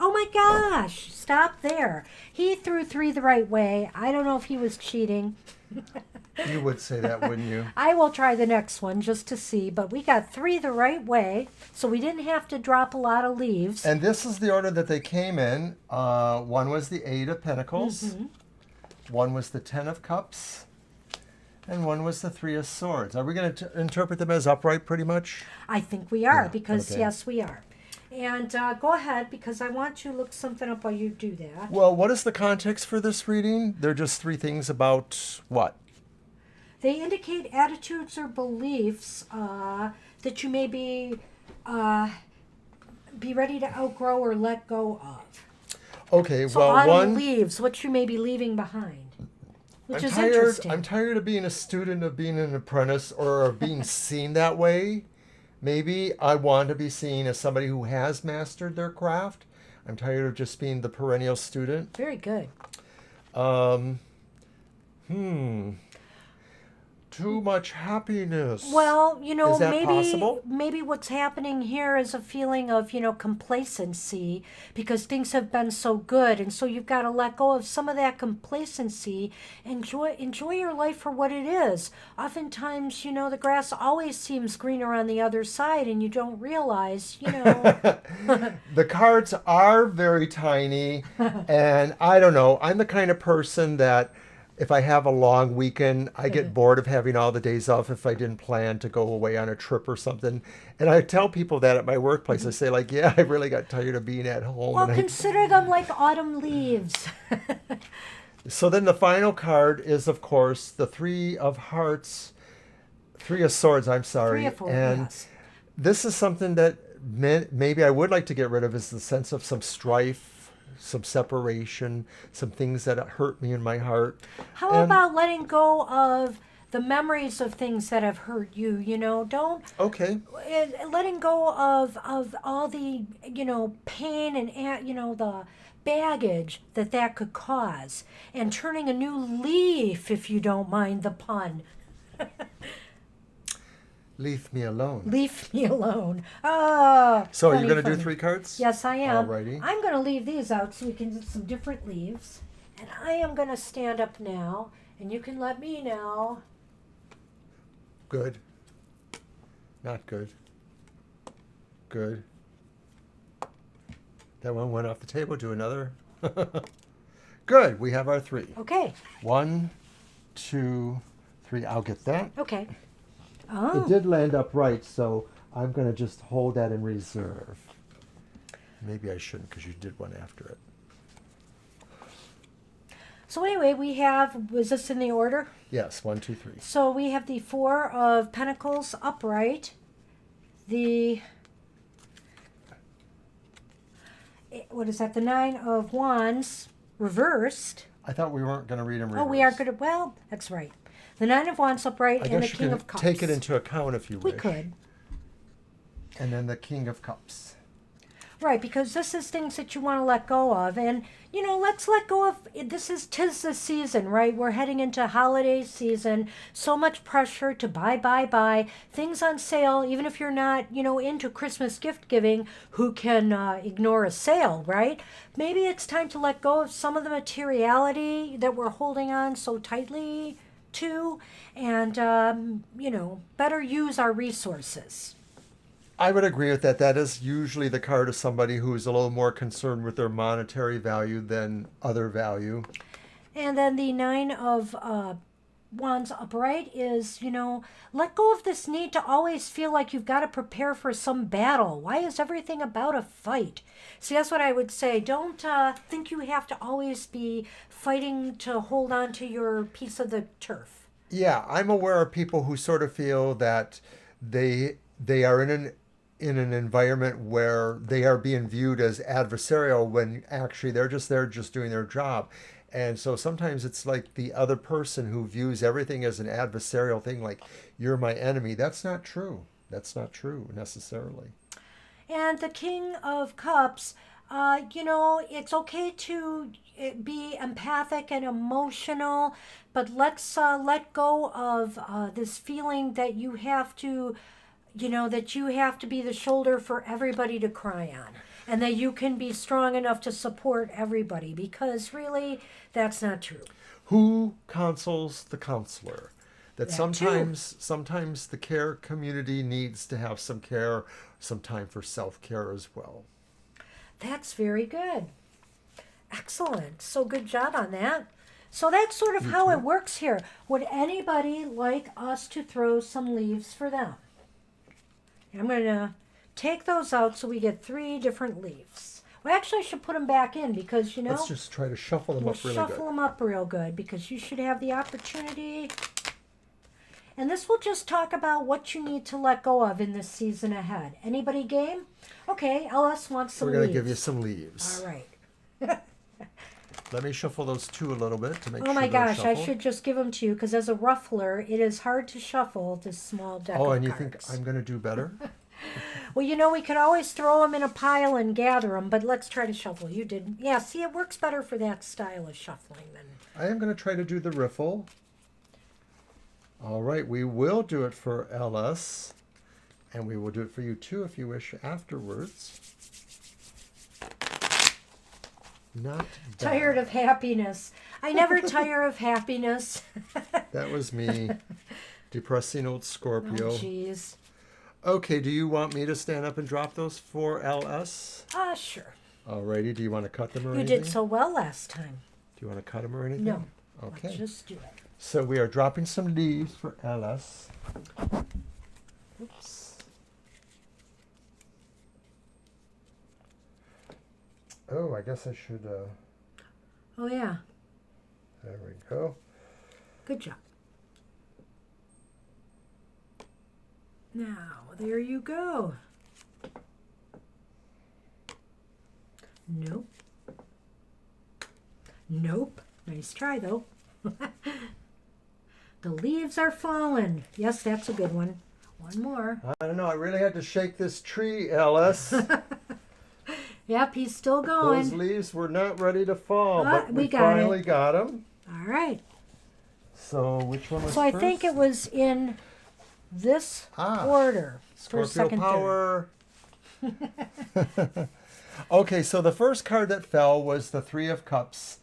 Oh my gosh, stop there. He threw 3 the right way. I don't know if he was cheating. You would say that, wouldn't you? I will try the next one just to see, but we got 3 the right way, so we didn't have to drop a lot of leaves. And this is the order that they came in. One was the 8 of Pentacles. One was the 10 of Cups. And one was the 3 of Swords. Are we going to interpret them as upright pretty much? I think we are, Yeah, because okay. yes, we are. And go ahead, because I want to look something up while you do that. Well, what is the context for this reading? They're just 3 things about what? They indicate attitudes or beliefs that you may be ready to outgrow or let go of. Okay, So well, autumn leaves, what you may be leaving behind, which is interesting. I'm tired of being a student, of being an apprentice, or of being seen that way. Maybe I want to be seen as somebody who has mastered their craft. I'm tired of just being the perennial student. Very good. Too much happiness. Well, Is that possible? maybe what's happening here is a feeling of, complacency because things have been so good, and so you've got to let go of some of that complacency. Enjoy your life for what it is. Oftentimes, the grass always seems greener on the other side, and you don't realize, The cards are very tiny, and I don't know. I'm the kind of person that if I have a long weekend, I get bored of having all the days off if I didn't plan to go away on a trip or something. And I tell people that at my workplace. I say, like, yeah, I really got tired of being at home. Well, consider them like autumn leaves. So then the final card is, of course, the 3 of Hearts, 3 of Swords, I'm sorry. 3 of Swords, and yes. this is something that maybe I would like to get rid of, is the sense of some strife, some separation, some things that hurt me in my heart. How about letting go of the memories of things that have hurt you? Don't Okay. letting go of all the pain and the baggage that could cause, and turning a new leaf, if you don't mind the pun. Leave me alone. Leave me alone. Oh, So are funny, you going to do funny. 3 cards? Yes, I am. Alrighty. I'm going to leave these out so we can do some different leaves. And I am going to stand up now, and you can let me know. Good. Not good. Good. That one went off the table. Do another. Good. We have our 3. Okay. 1, 2, 3. I'll get that. Okay. It Oh. did land upright, so I'm going to just hold that in reserve. Maybe I shouldn't, because you did one after it. So anyway, we have, was this in the order? Yes, 1, 2, 3. So we have the 4 of Pentacles upright, the, what is that, the 9 of Wands reversed. I thought we weren't going to read them reversed. Oh, we are going to, well, that's right. The 9 of Wands upright I and the guess you King can of Cups. take it into account if you We wish. could. And then the King of Cups. Right, because this is things that you want to let go of. And, let's let go of, tis the season, right? We're heading into holiday season. So much pressure to buy. Things on sale, even if you're not, into Christmas gift giving, who can ignore a sale, right? Maybe it's time to let go of some of the materiality that we're holding on so tightly to, and, better use our resources. I would agree with that. That is usually the card of somebody who's a little more concerned with their monetary value than other value. And then the 9 of Wands upright is, let go of this need to always feel like you've got to prepare for some battle. Why is everything about a fight? See, that's what I would say. Don't think you have to always be fighting to hold on to your piece of the turf. Yeah, I'm aware of people who sort of feel that they are in an environment where they are being viewed as adversarial when actually they're just there just doing their job. And so sometimes it's like the other person who views everything as an adversarial thing, like you're my enemy. That's not true. That's not true necessarily. And the King of Cups, it's okay to be empathic and emotional, but let's let go of this feeling that you have to, that you have to be the shoulder for everybody to cry on. And that you can be strong enough to support everybody, because really, that's not true. Who counsels the counselor? That That sometimes the care community needs to have some care, some time for self-care as well. That's very good. Excellent. So good job on that. So that's sort of how it works here. Would anybody like us to throw some leaves for them? I'm going to take those out so we get 3 different leaves. Well, actually, I should put them back in because, Let's just try to shuffle them we'll up really shuffle good. them up real good, because you should have the opportunity. And this will just talk about what you need to let go of in this season ahead. Anybody game? Okay, Ellis wants some We're going leaves. to give you some leaves. All right. Let me shuffle those 2 a little bit to make Oh sure my they're gosh, I shuffled. should just give them to you, because as a ruffler, it is hard to shuffle this small deck of And you cards. think I'm going to do better? Well, we could always throw them in a pile and gather them, but let's try to shuffle. You didn't. Yeah, see, it works better for that style of shuffling than... I am going to try to do the riffle. All right, we will do it for LS, and we will do it for you too if you wish afterwards. Not bad. Tired of happiness. I never tire of happiness. That was me. Depressing old Scorpio. Oh, jeez. Okay, do you want me to stand up and drop those for LS? Sure. Alrighty, do you want to cut them or You anything? did so well last time. Do you want to cut them or anything? No. Okay. Let's just do it. So we are dropping some leaves for LS. Oops. Oh, I guess I should, Oh, yeah. there we go. Good job. Now, there you go. Nope. Nope. Nice try, though. The leaves are falling. Yes, that's a good one. One more. I don't know, I really had to shake this tree, LS. Yep, he's still Those going. leaves were not ready to fall, but we we got finally it. got them. All right. So which one was So I first? think it was in this order. First, Scorpio second, power. Okay, so the first card that fell was the 3 of Cups.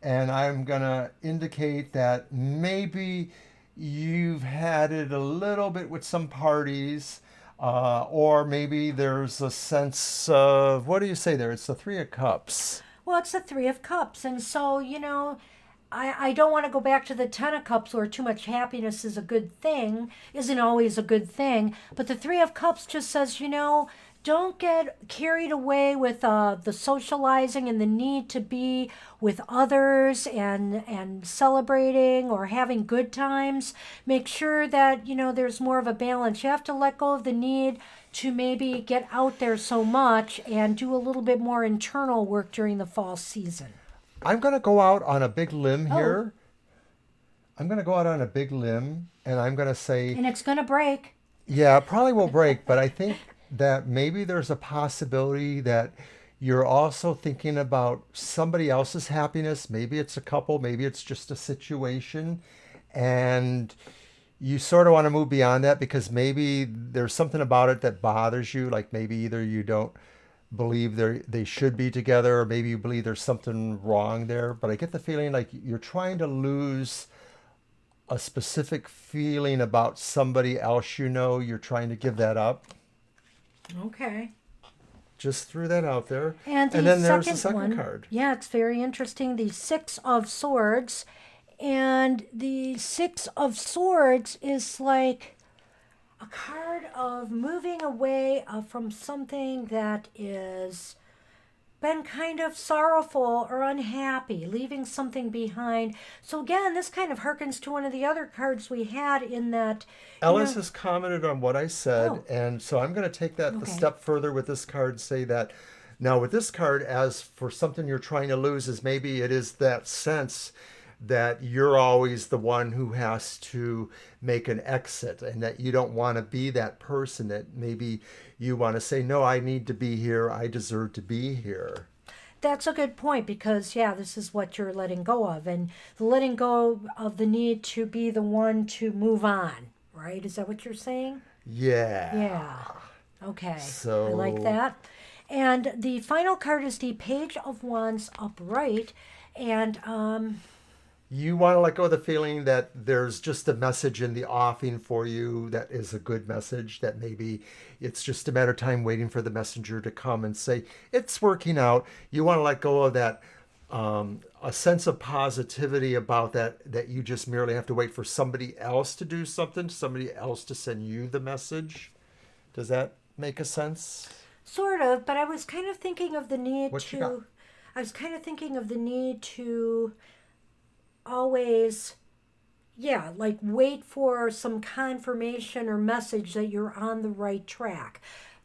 And I'm going to indicate that maybe you've had it a little bit with some parties, or maybe there's a sense of, what do you say there? It's the 3 of Cups. Well, it's the 3 of Cups. And so, I don't want to go back to the 10 of Cups where too much happiness is a good thing, isn't always a good thing. But the 3 of Cups just says, don't get carried away with the socializing and the need to be with others and celebrating or having good times. Make sure that, there's more of a balance. You have to let go of the need to maybe get out there so much and do a little bit more internal work during the fall season. I'm going to go out on a big limb here. I'm going to go out on a big limb, and I'm going to say... And it's going to break. Yeah, it probably will break, but I think that maybe there's a possibility that you're also thinking about somebody else's happiness. Maybe it's a couple, maybe it's just a situation, and you sort of want to move beyond that because maybe there's something about it that bothers you, like maybe either you don't believe they should be together, or maybe you believe there's something wrong there. But I get the feeling like you're trying to lose a specific feeling about somebody else. You're trying to give that up. Okay. Just threw that out there. And then there's the second card. Yeah, it's very interesting. The 6 of Swords. And the 6 of Swords is like a card of moving away from something that is been kind of sorrowful or unhappy, leaving something behind. So again, this kind of harkens to one of the other cards we had in that. Ellis has commented on what I said, and so I'm going to take that a Okay. step further with this card, say that Now, with this card, as for something you're trying to lose, is maybe it is that sense that you're always the one who has to make an exit and that you don't want to be that person, that maybe you want to say, no, I need to be here. I deserve to be here. That's a good point because, yeah, this is what you're letting go of. And the letting go of the need to be the one to move on, right? Is that what you're saying? Yeah. Yeah. Okay. I So like that. And the final card is the Page of Wands upright. And you want to let go of the feeling that there's just a message in the offing for you that is a good message, that maybe it's just a matter of time waiting for the messenger to come and say, it's working out. You want to let go of that, a sense of positivity about that you just merely have to wait for somebody else to do something, somebody else to send you the message. Does that make a sense? sort of, but I was kind of thinking of the need What you got? to, I was kind of thinking of the need to always, yeah, like wait for some confirmation or message that you're on the right track.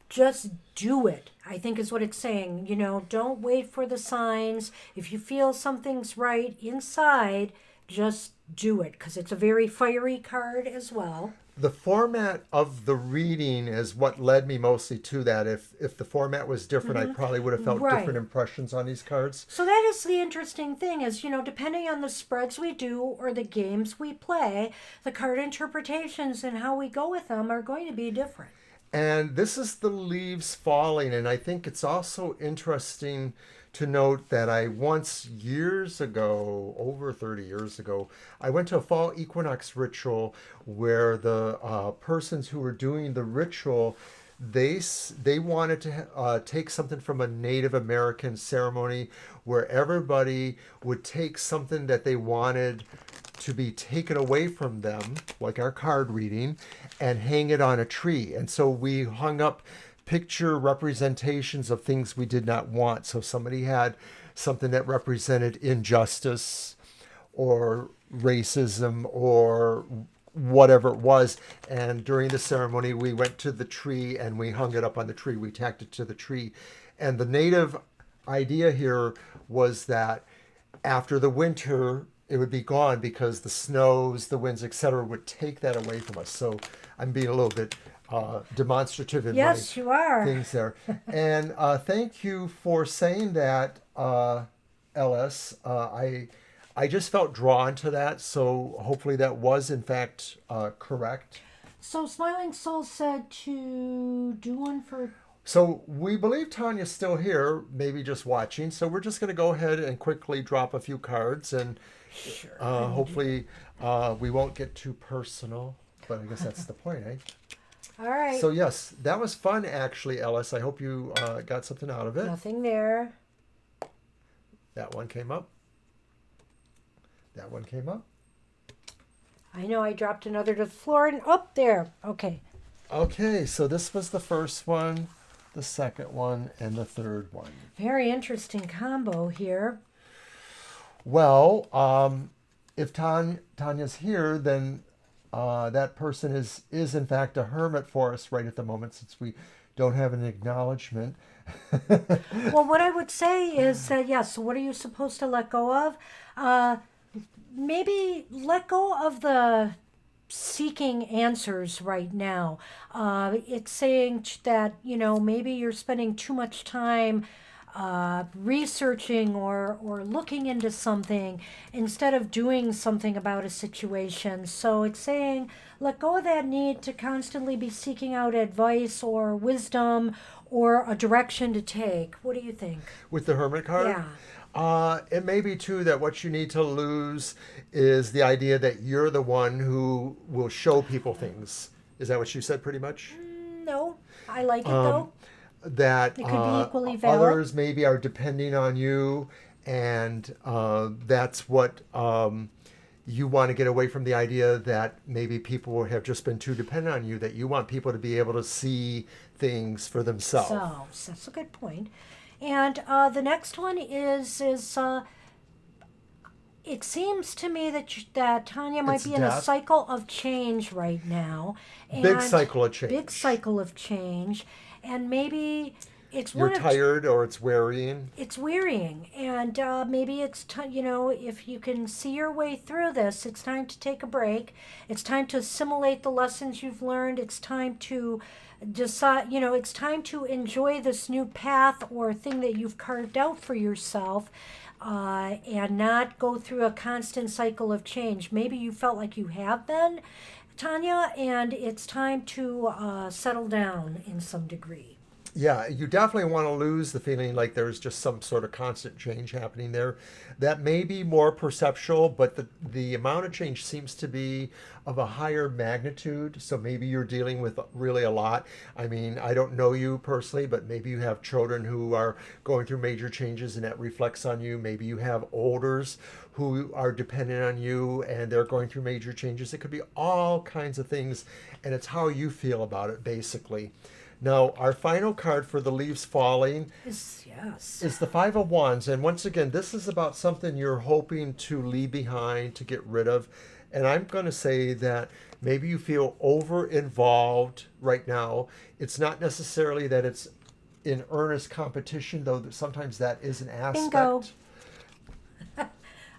Just do it, I think is what it's saying. You know, don't wait for the signs. If you feel something's right inside, just do it because it's a very fiery card as well. The format of the reading is what led me mostly to that. If the format was different, I probably would have felt Right. different impressions on these cards. So that is the interesting thing is, you know, depending on the spreads we do or the games we play, the card interpretations and how we go with them are going to be different. And this is the leaves falling. And I think it's also interesting to note that I once, years ago, over 30 years ago, I went to a fall equinox ritual where the persons who were doing the ritual, they wanted to take something from a Native American ceremony where everybody would take something that they wanted to be taken away from them, like our card reading, and hang it on a tree. And so we hung up picture representations of things we did not want. So somebody had something that represented injustice or racism or whatever it was. And during the ceremony, we went to the tree and we hung it up on the tree. We tacked it to the tree. And the native idea here was that after the winter, it would be gone because the snows, the winds, etc., would take that away from us. So I'm being a little bit demonstrative in Yes, my you are. things there. And thank you for saying that, Ellis. I just felt drawn to that, so hopefully that was in fact correct. So Smiling Soul said to do one for. So we believe Tanya's still here, maybe just watching. So we're just going to go ahead and quickly drop a few cards, and Sure. hopefully we won't get too personal. But I guess that's the point, eh? All right. So yes, that was fun actually, Ellis. I hope you got something out of it. Nothing there. That one came up. That one came up. I know I dropped another to the floor and up there. Okay. Okay, so this was the first one, the second one, and the third one. Very interesting combo here. Well, if Tanya's here, then that person is in fact a hermit for us right at the moment, since we don't have an acknowledgement. Well, what I would say is that, yes, so what are you supposed to let go of? Maybe let go of the seeking answers right now. It's saying that, you know, maybe you're spending too much time researching or looking into something instead of doing something about a situation. So it's saying let go of that need to constantly be seeking out advice or wisdom or a direction to take. What do you think? With the hermit card? Yeah. It may be too that what you need to lose is the idea that you're the one who will show people things. Is that what you said pretty much? No, I like it though. That It could be equally valid. others maybe are depending on you, and that's what you want to get away from, the idea that maybe people have just been too dependent on you, that you want people to be able to see things for themselves. So that's a good point. And the next one is it seems to me that Tanya might It's be in a death. cycle of change right now. Big cycle of change. Big cycle of change. And maybe it's you're one of tired or it's wearying. it's wearying, and maybe it's you know, if you can see your way through this, it's time to take a break. It's time to assimilate the lessons you've learned. It's time to decide, you know, it's time to enjoy this new path or thing that you've carved out for yourself, and not go through a constant cycle of change. Maybe you felt like you have been, Tanya, and it's time to settle down in some degree. Yeah, you definitely want to lose the feeling like there's just some sort of constant change happening there. That may be more perceptual, but the amount of change seems to be of a higher magnitude. So maybe you're dealing with really a lot. I mean, I don't know you personally, but maybe you have children who are going through major changes and that reflects on you. Maybe you have elders who are dependent on you and they're going through major changes. It could be all kinds of things, and it's how you feel about it, basically. Now, our final card for the leaves falling Yes. is the Five of Wands. And once again, this is about something you're hoping to leave behind, to get rid of. And I'm going to say that maybe you feel over involved right now. It's not necessarily that it's in earnest competition, though sometimes that is an aspect. Bingo.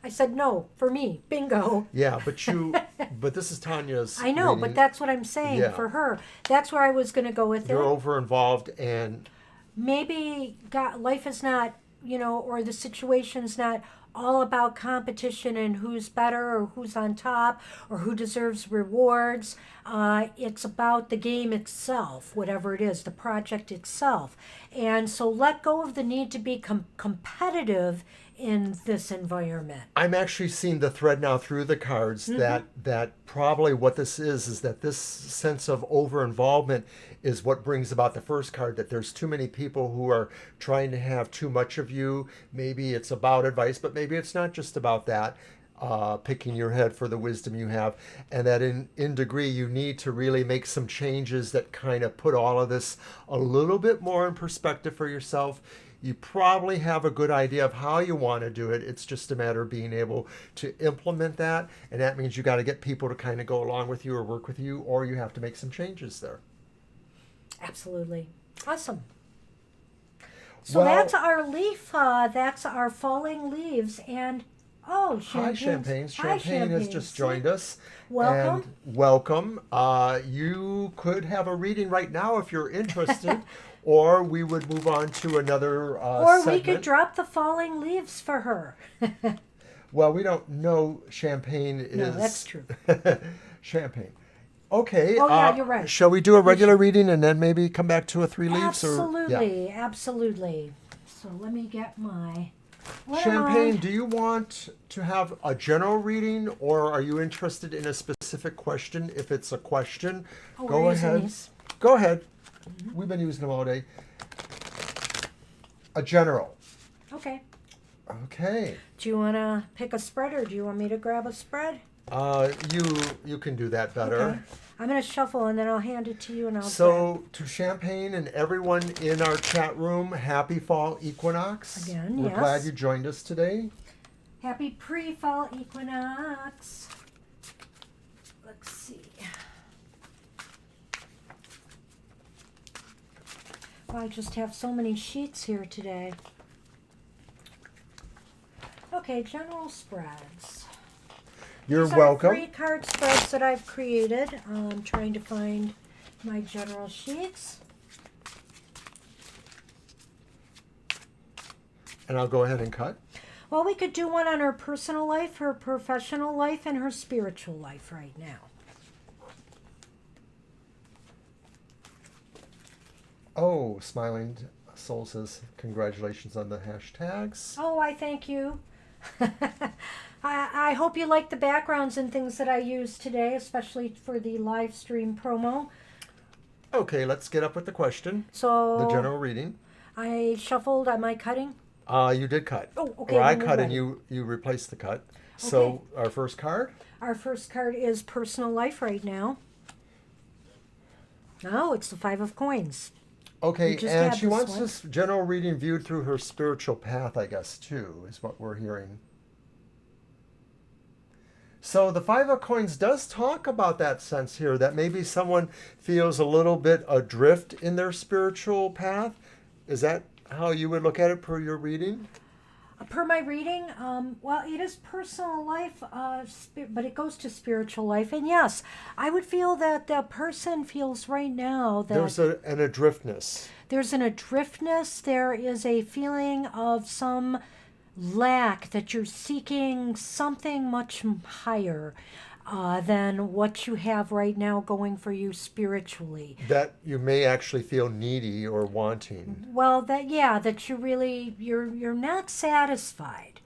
I said no for me. Bingo. Yeah, but this is Tanya's. I know, reading. but that's what I'm saying Yeah. for her. That's where I was going to go with You're it. over involved, and Maybe life is not, you know, or the situation's not all about competition and who's better or who's on top or who deserves rewards. It's about the game itself, whatever it is, the project itself. And so let go of the need to be competitive in this environment. I'm actually seeing the thread now through the cards that probably what this is that this sense of over involvement is what brings about the first card, that there's too many people who are trying to have too much of you. Maybe it's about advice, but maybe it's not just about that. Picking your head for the wisdom you have, and that in degree you need to really make some changes that kind of put all of this a little bit more in perspective for yourself. You probably have a good idea of how you want to do it. It's just a matter of being able to implement that, and that means you got to get people to kind of go along with you or work with you, or you have to make some changes there. Absolutely. Awesome. So Well, that's our leaf. That's our falling leaves. And oh, hi, Champagne. Hi, Champagne has just joined us. Welcome. And welcome. You could have a reading right now if you're interested, or we would move on to another Or segment. we could drop the falling leaves for her. Well, we don't know Champagne is... No, that's true. Champagne. Okay. Oh, yeah, you're right. Shall we do a regular reading and then maybe come back to a three leaves? Absolutely, absolutely. So let me get my... What am Champagne, I- do you want to have a general reading, or are you interested in a specific question? If it's a question, Oh, go we're using ahead. these. Go ahead. We've been using them all day. A general. Okay. Okay. Do you want to pick a spread or do you want me to grab a spread? You can do that better. Okay. I'm going to shuffle and then I'll hand it to you and I'll grab. So, to Champagne and everyone in our chat room, happy fall equinox. Again, We're yes. glad you joined us today. Happy pre-fall equinox. Let's see. Well, I just have so many sheets here today. Okay, general spreads. You're These are welcome. 3 card spreads that I've created. I'm trying to find my general sheets. And I'll go ahead and cut. Well, we could do one on her personal life, her professional life, and her spiritual life right now. Oh, Smiling Soul says, congratulations on the hashtags. Oh, I thank you. I hope you like the backgrounds and things that I used today, especially for the live stream promo. Okay, let's get up with the question. So The general reading. I shuffled. Am I cutting? You did cut. Oh, okay, Or I then we're cut and ready. you replaced the cut. So our first card. Our first card is personal life right now. No, it's the 5 of coins. Okay, We just and had she this wants one. this general reading viewed through her spiritual path, I guess, too, is what we're hearing. So the 5 of coins does talk about that sense here, that maybe someone feels a little bit adrift in their spiritual path. Is that how you would look at it per your reading? Per my reading, well, it is personal life, but it goes to spiritual life. And yes, I would feel that the person feels right now that There's an adriftness. there's an adriftness, there is a feeling of some lack, that you're seeking something much higher than what you have right now going for you spiritually. That you may actually feel needy or wanting. Well, that you're not satisfied.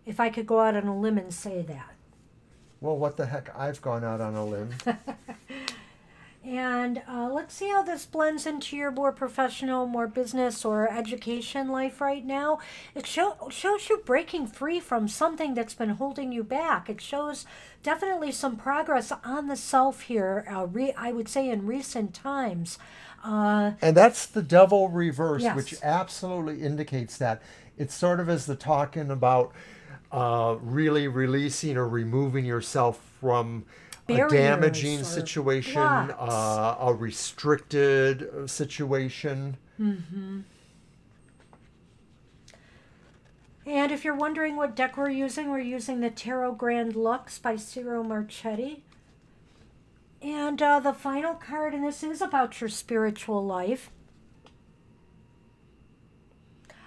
If I could go out on a limb and say that. Well, what the heck? I've gone out on a limb. And let's see how this blends into your more professional, more business or education life right now. It shows you breaking free from something that's been holding you back. It shows definitely some progress on the self here, I would say in recent times. And that's the devil reverse, Yes. which absolutely indicates that. It's sort of as the talking about really releasing or removing yourself from a Barriers damaging or situation, blocks. a restricted situation. And if you're wondering what deck we're using the Tarot Grand Lux by Ciro Marchetti. And the final card, and this is about your spiritual life.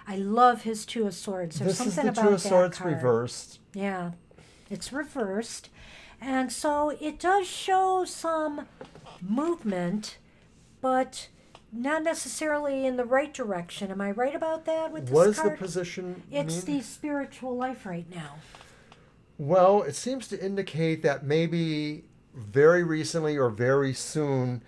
I love his Two of Swords. There's This is something the about Two of that Swords card. reversed. Yeah, it's reversed. And so it does show some movement, but not necessarily in the right direction. Am I right about that with this What does card? the position It's mean? the spiritual life right now. Well, it seems to indicate that maybe very recently or very soon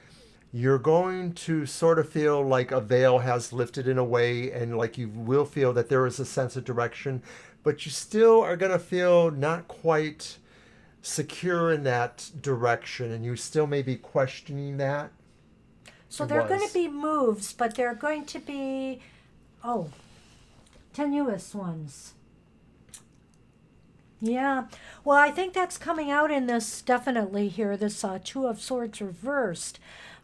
you're going to sort of feel like a veil has lifted in a way, and like you will feel that there is a sense of direction, but you still are going to feel not quite secure in that direction, and you still may be questioning that. So It there are going was. to be moves, but they're going to be, tenuous ones. Yeah. Well, I think that's coming out in this definitely here, this Two of Swords reversed.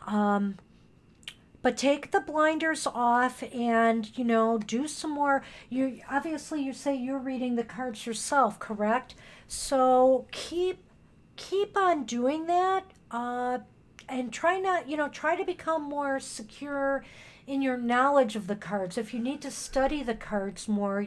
But take the blinders off and, do some more. You say you're reading the cards yourself, correct? So keep on doing that. And try to become more secure in your knowledge of the cards. If you need to study the cards more,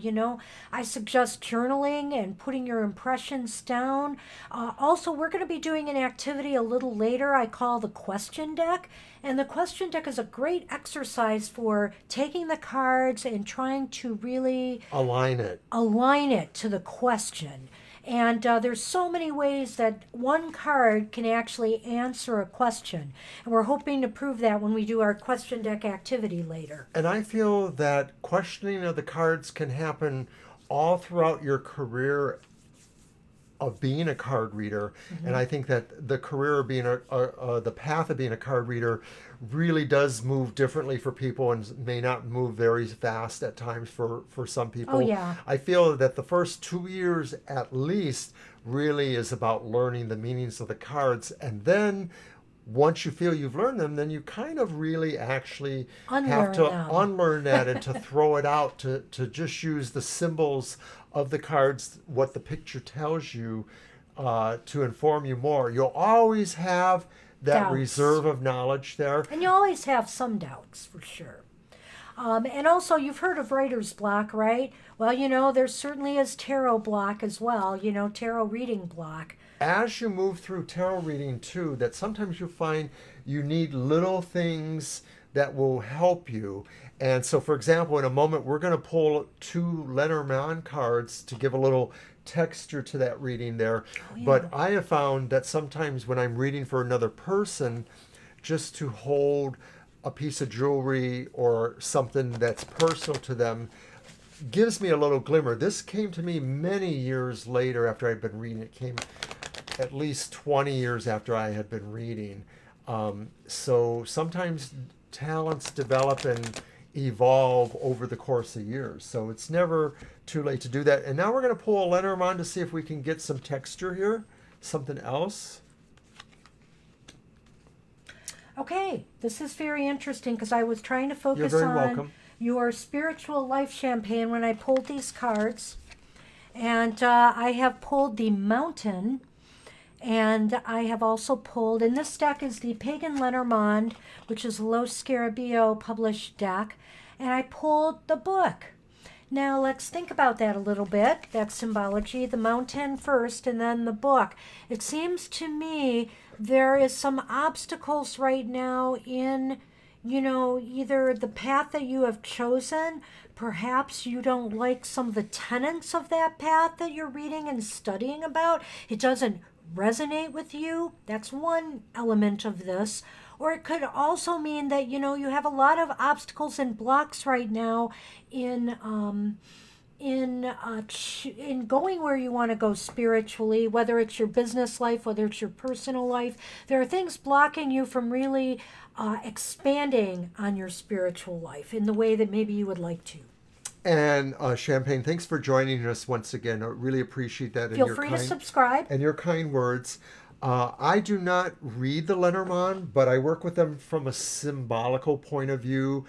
I suggest journaling and putting your impressions down. Also, we're going to be doing an activity a little later I call the question deck. And the question deck is a great exercise for taking the cards and trying to really Align it. to the question. And there's so many ways that one card can actually answer a question. And we're hoping to prove that when we do our question deck activity later. And I feel that questioning of the cards can happen all throughout your career of being a card reader. And I think that the career of being the path of being a card reader really does move differently for people and may not move very fast at times for some people. Oh, yeah. I feel that the first 2 years at least really is about learning the meanings of the cards, and then once you feel you've learned them, then you kind of really actually have to unlearn that and to throw it out, to just use the symbols of the cards, what the picture tells you, to inform you more. You'll always have that Doubts. reserve of knowledge there. And you always have some doubts, for sure. And also, you've heard of writer's block, right? Well, there certainly is tarot block as well, tarot reading block. As you move through tarot reading too, that sometimes you'll find you need little things that will help you. And so, for example, in a moment, we're going to pull 2 Lenormand cards to give a little texture to that reading there. But I have found that sometimes when I'm reading for another person, just to hold a piece of jewelry or something that's personal to them gives me a little glimmer. This came to me many years later after I'd been reading. It came at least 20 years after I had been reading. So sometimes talents develop and evolve over the course of years. So it's never too late to do that. And now we're going to pull a Lenormand to see if we can get some texture here, something else. Okay, this is very interesting because I was trying to focus You're very on welcome. your spiritual life, Champagne, when I pulled these cards. And I have pulled the Mountain. And I have also pulled, and this deck is the Pagan Lenormand, which is a Los Scarabeo published deck. And I pulled the book. Now let's think about that a little bit, that symbology, the mountain first and then the book. It seems to me there is some obstacles right now in, either the path that you have chosen. Perhaps you don't like some of the tenets of that path that you're reading and studying about. It doesn't resonate with you. That's one element of this. Or it could also mean that, you have a lot of obstacles and blocks right now in going where you want to go spiritually, whether it's your business life, whether it's your personal life. There are things blocking you from really expanding on your spiritual life in the way that maybe you would like to. And Champagne, thanks for joining us once again. I really appreciate that. Feel free to subscribe. And your kind words. I do not read the Lenormand, but I work with them from a symbolical point of view,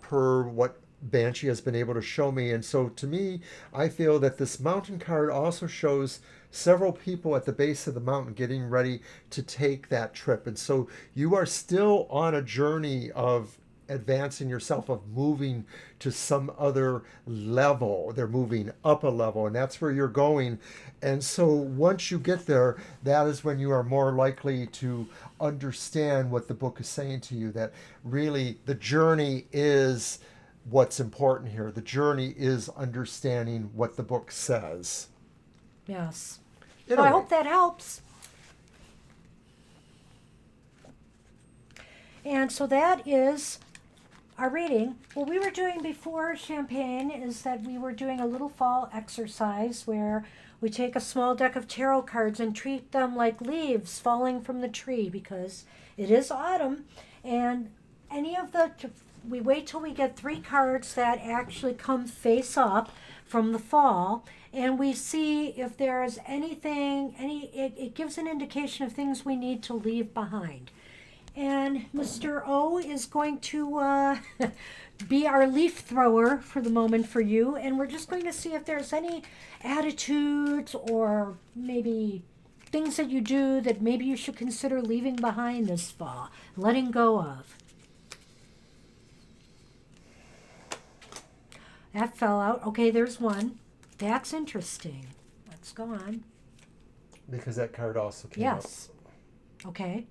per what Banshee has been able to show me. And so to me, I feel that this mountain card also shows several people at the base of the mountain getting ready to take that trip. And so you are still on a journey of advancing yourself, of moving to some other level. They're moving up a level, and that's where you're going. And so once you get there, that is when you are more likely to understand what the book is saying to you, that really the journey is what's important here. The journey is understanding what the book says. Yes. Well, I hope that helps. And so that is our reading. What we were doing before, Champagne, is that we were doing a little fall exercise where we take a small deck of tarot cards and treat them like leaves falling from the tree, because it is autumn, and we wait till we get 3 cards that actually come face up from the fall, and we see if there's anything, it gives an indication of things we need to leave behind. And Mr. O is going to be our leaf thrower for the moment for you. And we're just going to see if there's any attitudes or maybe things that you do that maybe you should consider leaving behind this fall, letting go of. That fell out. Okay, there's one. That's interesting. Let's go on. Because that card also came up. Yes. Okay.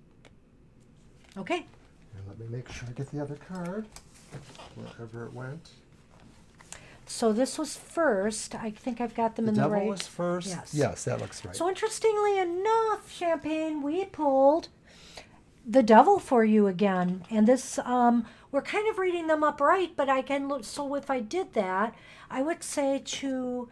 Okay. And let me make sure I get the other card, wherever it went. So this was first. I think I've got them in the right. The devil was first? Yes. Yes, that looks right. So interestingly enough, Champagne, we pulled the devil for you again. And this, we're kind of reading them upright, but I can look. So if I did that, I would say to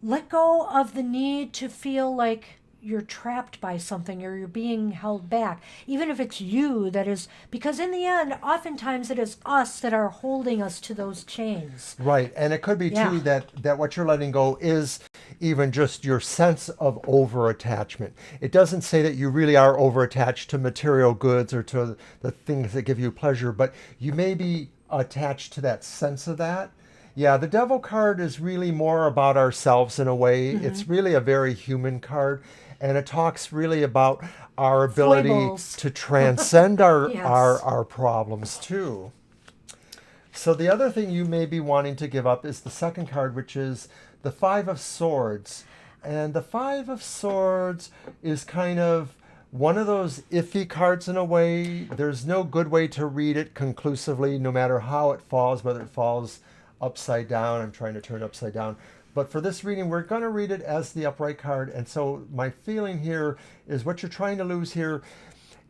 let go of the need to feel like you're trapped by something or you're being held back, even if it's you that is, because in the end, oftentimes it is us that are holding us to those chains. Right, and it could be too that what you're letting go is even just your sense of over-attachment. It doesn't say that you really are over-attached to material goods or to the things that give you pleasure, but you may be attached to that sense of that. Yeah, the devil card is really more about ourselves in a way. Mm-hmm. It's really a very human card. And it talks really about our ability Foibles. to transcend our, Yes. our problems too. So the other thing you may be wanting to give up is the second card, which is the 5 of Swords. And the 5 of Swords is kind of one of those iffy cards in a way. There's no good way to read it conclusively, no matter how it falls, whether it falls upside down. I'm trying to turn it upside down. But for this reading, we're going to read it as the upright card. And so my feeling here is what you're trying to lose here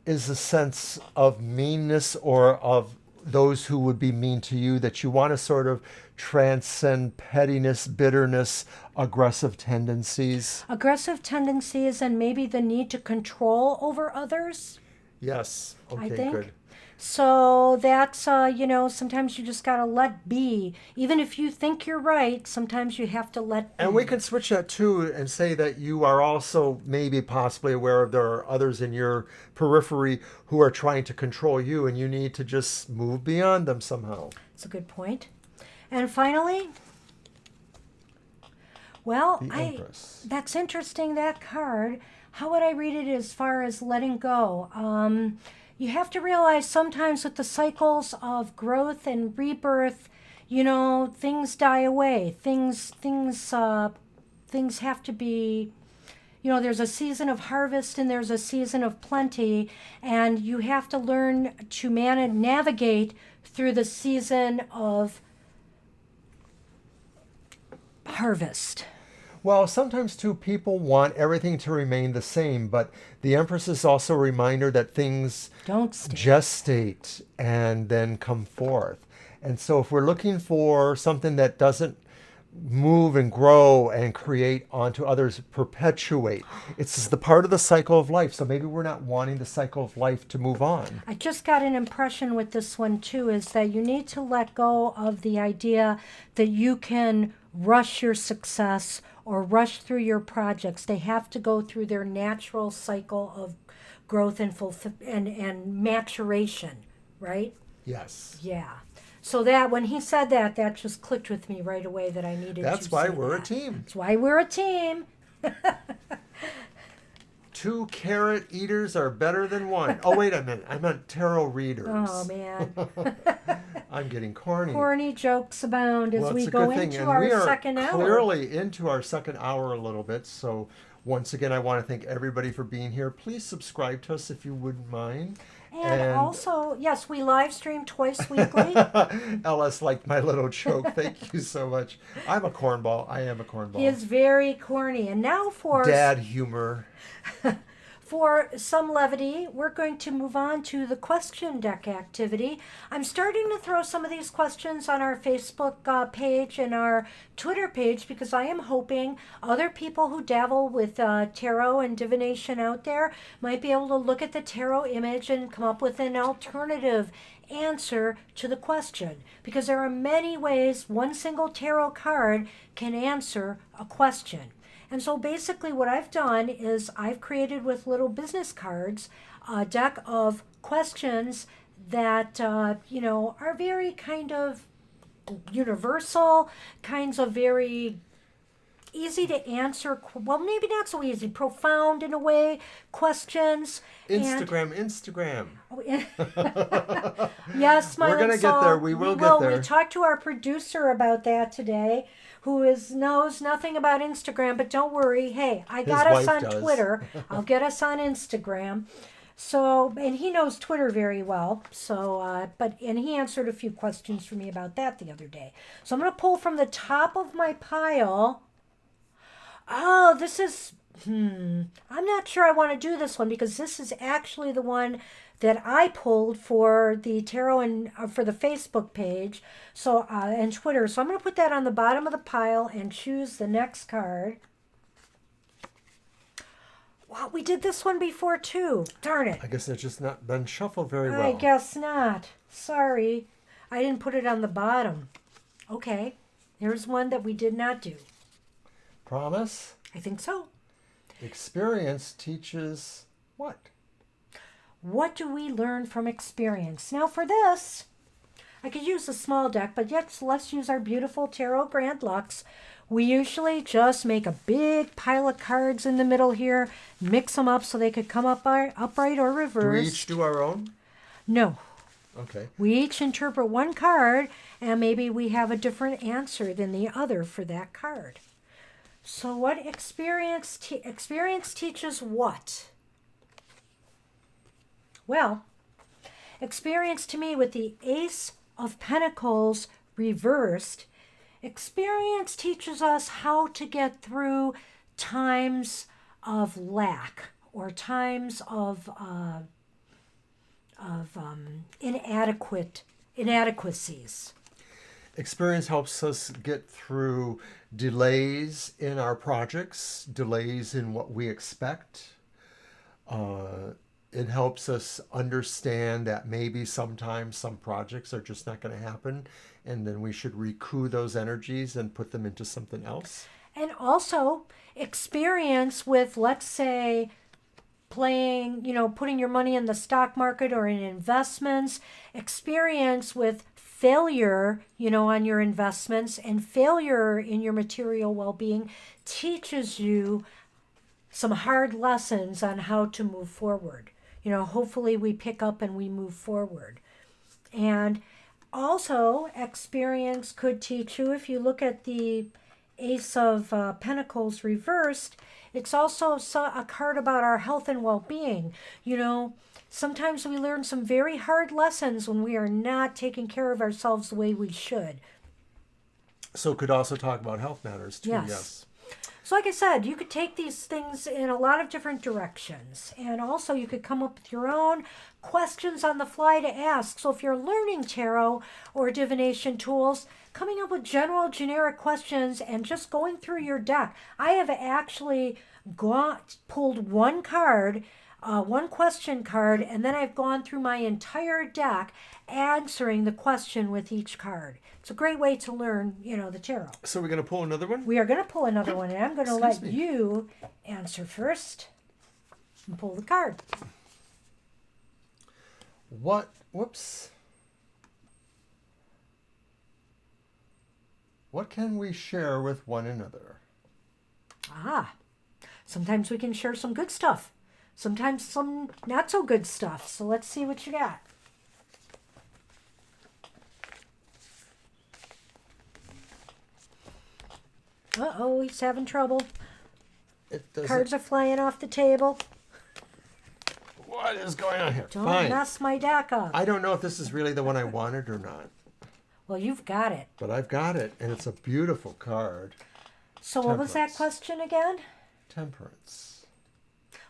is a sense of meanness or of those who would be mean to you, that you want to sort of transcend pettiness, bitterness, aggressive tendencies. Aggressive tendencies and maybe the need to control over others. Yes. Okay, I think. good. So that's, sometimes you just got to let be. Even if you think you're right, sometimes you have to let be. And we can switch that too and say that you are also maybe possibly aware of there are others in your periphery who are trying to control you, and you need to just move beyond them somehow. That's a good point. And finally, well, The Empress. that's interesting, that card. How would I read it as far as letting go? You have to realize sometimes with the cycles of growth and rebirth, things die away. Things have to be, there's a season of harvest and there's a season of plenty, and you have to learn to navigate through the season of harvest. Well, sometimes too, people want everything to remain the same, but the Empress is also a reminder that things Don't stay. gestate and then come forth. And so if we're looking for something that doesn't move and grow and create onto others, perpetuate, it's the part of the cycle of life. So maybe we're not wanting the cycle of life to move on. I just got an impression with this one too, is that you need to let go of the idea that you can rush your success or rush through your projects. They have to go through their natural cycle of growth and maturation, right? Yes. Yeah. So that when he said that just clicked with me right away that I needed That's to why say we're a that. team. That's why we're a team. 2 carrot eaters are better than 1. Oh, wait a minute. I meant tarot readers. Oh, man. I'm getting corny. Corny jokes abound as Well, we it's a go good thing. into And our we are second hour. clearly into our second hour a little bit. So once again, I want to thank everybody for being here. Please subscribe to us if you wouldn't mind. And also, yes, we live stream twice weekly. Ellis liked my little joke. Thank you so much. I'm a cornball. I am a cornball. He is very corny. And now Dad humor. For some levity, we're going to move on to the question deck activity. I'm starting to throw some of these questions on our Facebook page and our Twitter page because I am hoping other people who dabble with tarot and divination out there might be able to look at the tarot image and come up with an alternative answer to the question, because there are many ways one single tarot card can answer a question. And so basically what I've done is I've created with little business cards a deck of questions that, are very kind of universal, kinds of very easy to answer, well, maybe not so easy, profound in a way, questions. Instagram. Yes, my We're going to get there. We will get there. We talked to our producer about that today, who knows nothing about Instagram, but don't worry. Hey, I got us on Twitter. I'll get us on Instagram. So, and he knows Twitter very well. So, and he answered a few questions for me about that the other day. So I'm going to pull from the top of my pile. Oh, this is, I'm not sure I want to do this one because this is actually the one that I pulled for the tarot and for the Facebook page, so and Twitter. So I'm going to put that on the bottom of the pile and choose the next card. Wow, we did this one before too. Darn it. I guess it's just not been shuffled very well. I guess not. Sorry. I didn't put it on the bottom. Okay. Here's one that we did not do. Promise? I think so. Experience teaches what? What do we learn from experience? Now for this, I could use a small deck, but yes, let's use our beautiful Tarot Grand Lux. We usually just make a big pile of cards in the middle here, mix them up so they could come up upright or reversed. Do we each do our own? No. Okay. We each interpret one card, and maybe we have a different answer than the other for that card. So what experience teaches what? Well, experience to me with the Ace of Pentacles reversed, experience teaches us how to get through times of lack or times of inadequacies. Experience helps us get through delays in our projects, delays in what we expect. It helps us understand that maybe sometimes some projects are just not going to happen, and then we should recoup those energies and put them into something else. And also experience with, let's say, putting your money in the stock market or in investments, experience with failure, on your investments and failure in your material well-being teaches you some hard lessons on how to move forward. Hopefully we pick up and we move forward. And also, experience could teach you, if you look at the Ace of Pentacles reversed, it's also a card about our health and well-being. Sometimes we learn some very hard lessons when we are not taking care of ourselves the way we should. So it could also talk about health matters too, yes. So like I said, you could take these things in a lot of different directions. And also you could come up with your own questions on the fly to ask. So if you're learning tarot or divination tools, coming up with general generic questions and just going through your deck. I have actually pulled one card, one question card, and then I've gone through my entire deck answering the question with each card. It's a great way to learn, the tarot. So we're going to pull another one? We are going to pull another one, and I'm going to let me. you answer first and pull the card. Whoops. What can we share with one another? Sometimes we can share some good stuff. Sometimes some not so good stuff. So let's see what you got. Uh-oh, he's having trouble. Cards are flying off the table. What is going on here? Don't Fine. mess my deck up. I don't know if this is really the one I wanted or not. Well, you've got it. But I've got it, and it's a beautiful card. So what was that question again? Temperance.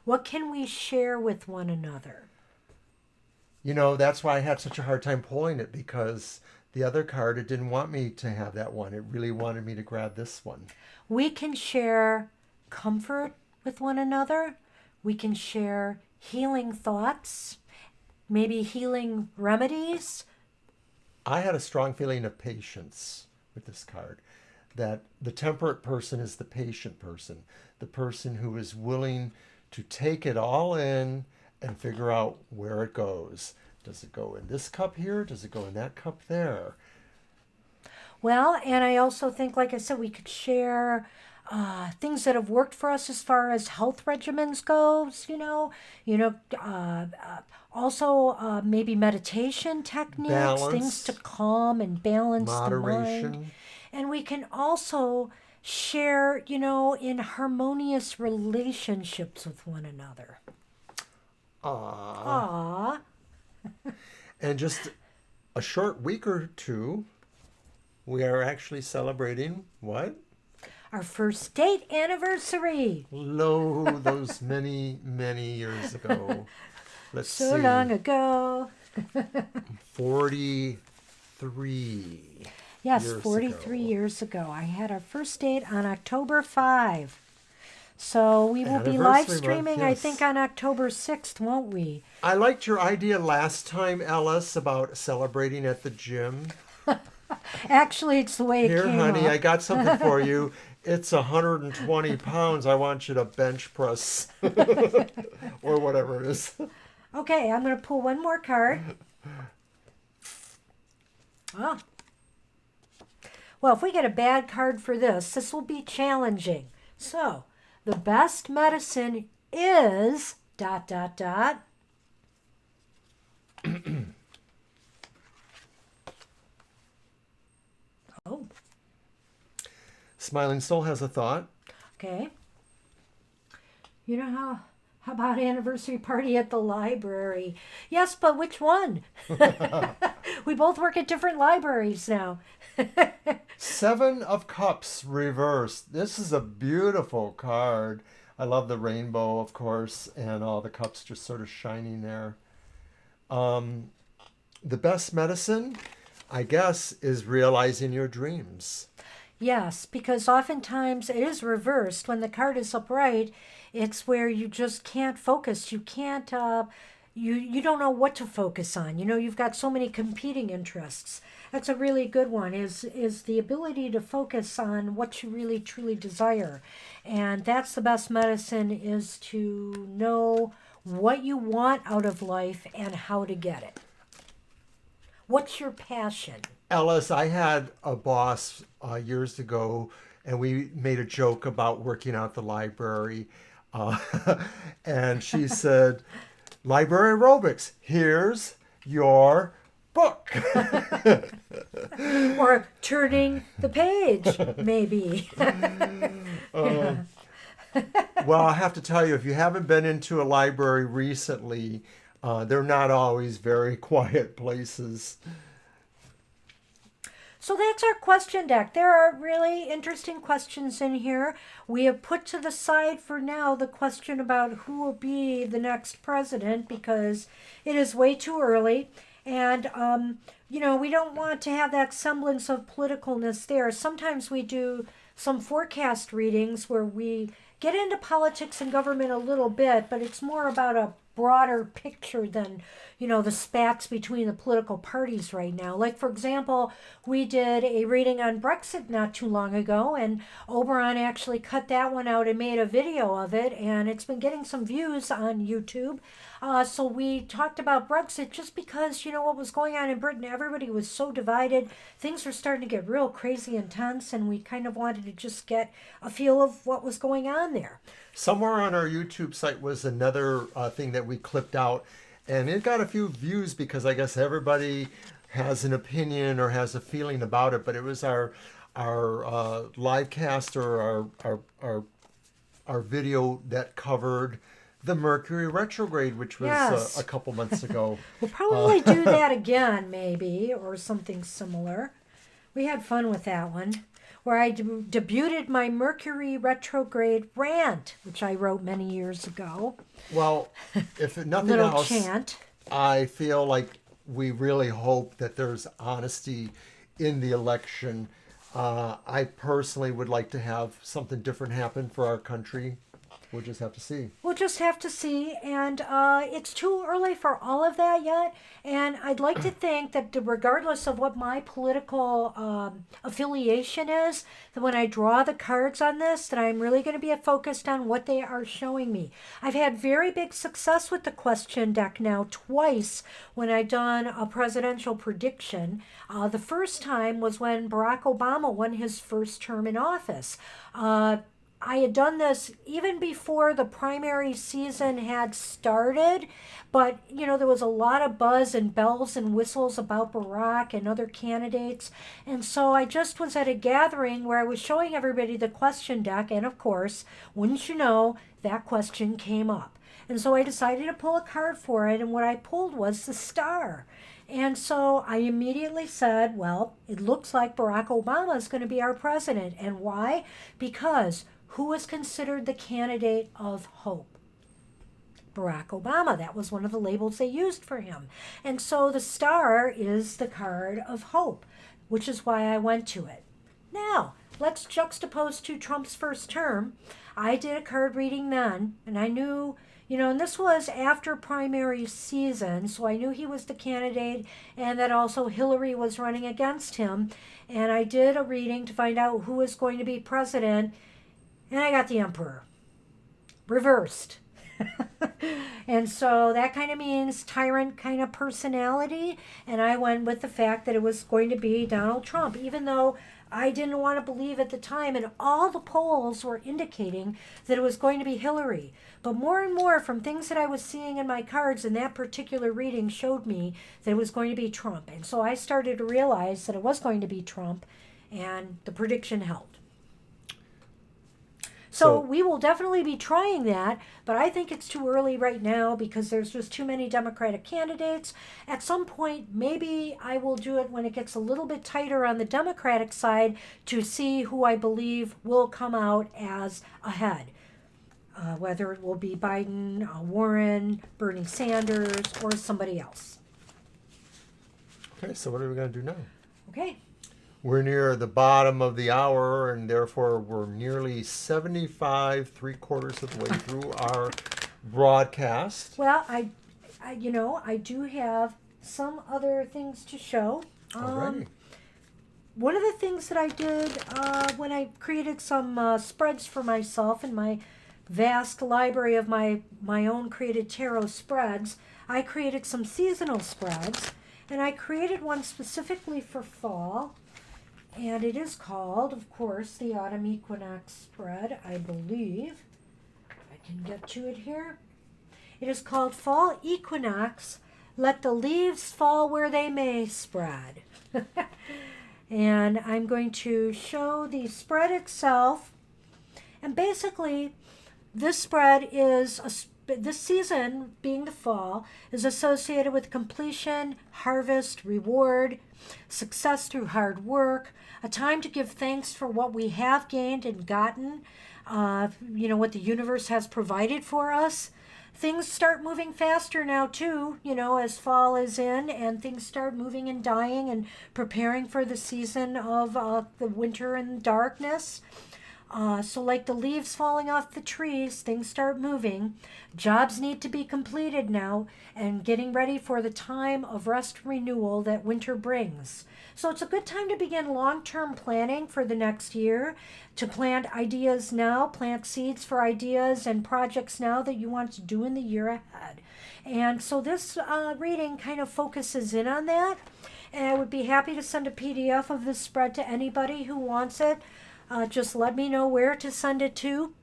What can we share with one another? That's why I had such a hard time pulling it, because the other card, it didn't want me to have that one. It really wanted me to grab this one. We can share comfort with one another. We can share healing thoughts, maybe healing remedies. I had a strong feeling of patience with this card, that the temperate person is the patient person, the person who is willing to take it all in and figure out where it goes. Does it go in this cup here? Does it go in that cup there? Well, and I also think, like I said, we could share things that have worked for us as far as health regimens goes, also maybe meditation techniques, balance, things to calm and balance moderation. the mind. And we can also share, in harmonious relationships with one another. Aww. And just a short week or two, we are actually celebrating what? Our first date anniversary. Those many, many years ago. Let's see. So long ago. 43. Yes, 43 years ago. I had our first date on October 5. So we will be live streaming, yes. I think, on October 6th, won't we? I liked your idea last time, Ellis, about celebrating at the gym. Actually, it's the way it came Here, honey, up. I got something for you. It's 120 pounds. I want you to bench press. Or whatever it is. Okay, I'm going to pull one more card. Oh. Well, if we get a bad card for this will be challenging. So, the best medicine is ... Oh. Smiling Soul has a thought. Okay. How about anniversary party at the library? Yes, but which one? We both work at different libraries now. 7 of Cups reversed. This is a beautiful card. I love the rainbow, of course, and all the cups just sort of shining there. The best medicine, I guess, is realizing your dreams. Yes, because oftentimes it is reversed. When the card is upright, it's where you just can't focus. You can't, you don't know what to focus on. You've got so many competing interests. That's a really good one, is the ability to focus on what you really truly desire. And that's the best medicine, is to know what you want out of life and how to get it. What's your passion? Ellis, I had a boss years ago, and we made a joke about working out the library. Uh, and she said, Library aerobics, here's your book. Or turning the page, maybe. Well, I have to tell you, if you haven't been into a library recently, they're not always very quiet places. So that's our question deck. There are really interesting questions in here. We have put to the side for now the question about who will be the next president because it is way too early. And, we don't want to have that semblance of politicalness there. Sometimes we do some forecast readings where we get into politics and government a little bit, but it's more about a broader picture than the spats between the political parties right now. Like, for example, we did a reading on Brexit not too long ago, and Oberon actually cut that one out and made a video of it, and it's been getting some views on YouTube. So we talked about Brexit just because what was going on in Britain. Everybody was so divided. Things were starting to get real crazy intense, and we kind of wanted to just get a feel of what was going on there. Somewhere on our YouTube site was another thing that we clipped out, and it got a few views because I guess everybody has an opinion or has a feeling about it. But it was our live cast or our video that covered the Mercury retrograde, which was Yes. a couple months ago. We'll probably do that again, maybe, or something similar. We had fun with that one, where I debuted my Mercury retrograde rant, which I wrote many years ago. Well, if nothing Little else, chant. I feel like we really hope that there's honesty in the election. I personally would like to have something different happen for our country. We'll just have to see. We'll just have to see, and it's too early for all of that yet. And I'd like to think that regardless of what my political affiliation is, that when I draw the cards on this, that I'm really going to be focused on what they are showing me. I've had very big success with the question deck now twice when I've done a presidential prediction. The first time was when Barack Obama won his first term in office. I had done this even before the primary season had started, but there was a lot of buzz and bells and whistles about Barack and other candidates. And so I just was at a gathering where I was showing everybody the question deck, and of course, wouldn't you know, that question came up. And so I decided to pull a card for it, and what I pulled was the star. And so I immediately said, well, it looks like Barack Obama is going to be our president. And why? Because who was considered the candidate of hope? Barack Obama. That was one of the labels they used for him. And so the star is the card of hope, which is why I went to it. Now, let's juxtapose to Trump's first term. I did a card reading then, and I knew, and this was after primary season, so I knew he was the candidate and that also Hillary was running against him. And I did a reading to find out who was going to be president. And I got the Emperor. Reversed. And so that kind of means tyrant kind of personality. And I went with the fact that it was going to be Donald Trump, even though I didn't want to believe at the time. And all the polls were indicating that it was going to be Hillary. But more and more from things that I was seeing in my cards in that particular reading showed me that it was going to be Trump. And so I started to realize that it was going to be Trump. And the prediction held. So we will definitely be trying that, but I think it's too early right now because there's just too many Democratic candidates. At some point, maybe I will do it when it gets a little bit tighter on the Democratic side to see who I believe will come out as ahead. Whether it will be Biden, Warren, Bernie Sanders, or somebody else. Okay, so what are we going to do now? Okay. We're near the bottom of the hour, and therefore we're nearly 75, 3/4 of the way through our broadcast. Well, I do have some other things to show. Alrighty. One of the things that I did when I created some spreads for myself in my vast library of my own created tarot spreads, I created some seasonal spreads. And I created one specifically for fall. And it is called, of course, the Autumn Equinox spread, I believe. If I can get to it here. It is called Fall Equinox, Let the Leaves Fall Where They May spread. And I'm going to show the spread itself. And basically, this spread is, this season, being the fall, is associated with completion, harvest, reward, success through hard work, a time to give thanks for what we have gained and gotten, what the universe has provided for us. Things start moving faster now too, as fall is in, and things start moving and dying and preparing for the season of the winter and darkness. So like the leaves falling off the trees, things start moving. Jobs need to be completed now and getting ready for the time of rest renewal that winter brings. So it's a good time to begin long-term planning for the next year, to plant ideas now, plant seeds for ideas and projects now that you want to do in the year ahead. And so this reading kind of focuses in on that. And I would be happy to send a PDF of this spread to anybody who wants it. Just let me know where to send it to.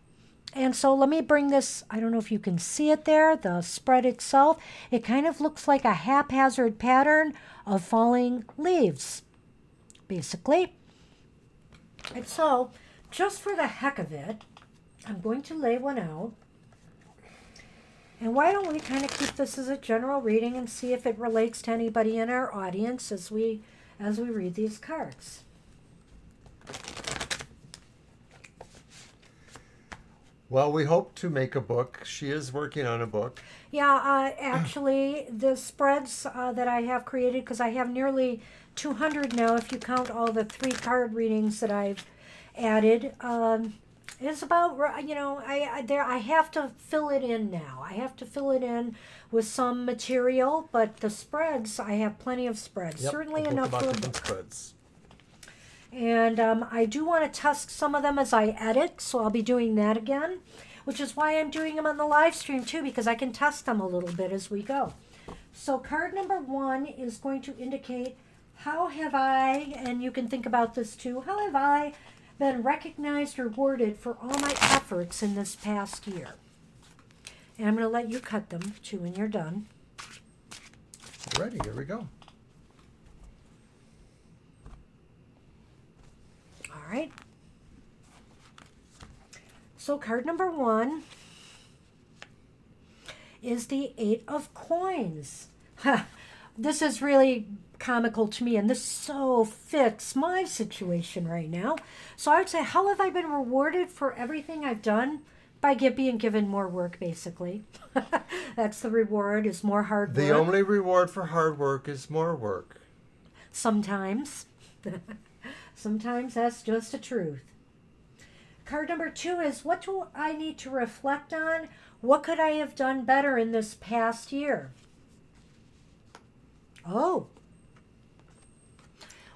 And so let me bring this, I don't know if you can see it there, the spread itself. It kind of looks like a haphazard pattern of falling leaves, basically. And so, just for the heck of it, I'm going to lay one out. And why don't we kind of keep this as a general reading and see if it relates to anybody in our audience as we read these cards. Well, we hope to make a book. She is working on a book. Yeah, actually, the spreads that I have created, because I have nearly 200 now, if you count all the 3 card readings that I've added, is about, I have to fill it in now. I have to fill it in with some material, but the spreads, I have plenty of spreads. Yep, Certainly a book enough about for a different book. spreads. And I do want to test some of them as I edit, so I'll be doing that again, which is why I'm doing them on the live stream too, because I can test them a little bit as we go. So card number 1 is going to indicate how have I, and you can think about this too, how have I been recognized or rewarded for all my efforts in this past year? And I'm going to let you cut them too when you're done. Ready, here we go. All right. So card number 1 is the 8 of Coins. This is really comical to me, and this so fits my situation right now. So I would say, how have I been rewarded for everything I've done? By being given more work, basically. That's the reward, is more hard work. The only reward for hard work is more work. Sometimes. Sometimes that's just the truth. Card number 2 is, what do I need to reflect on? What could I have done better in this past year? Oh.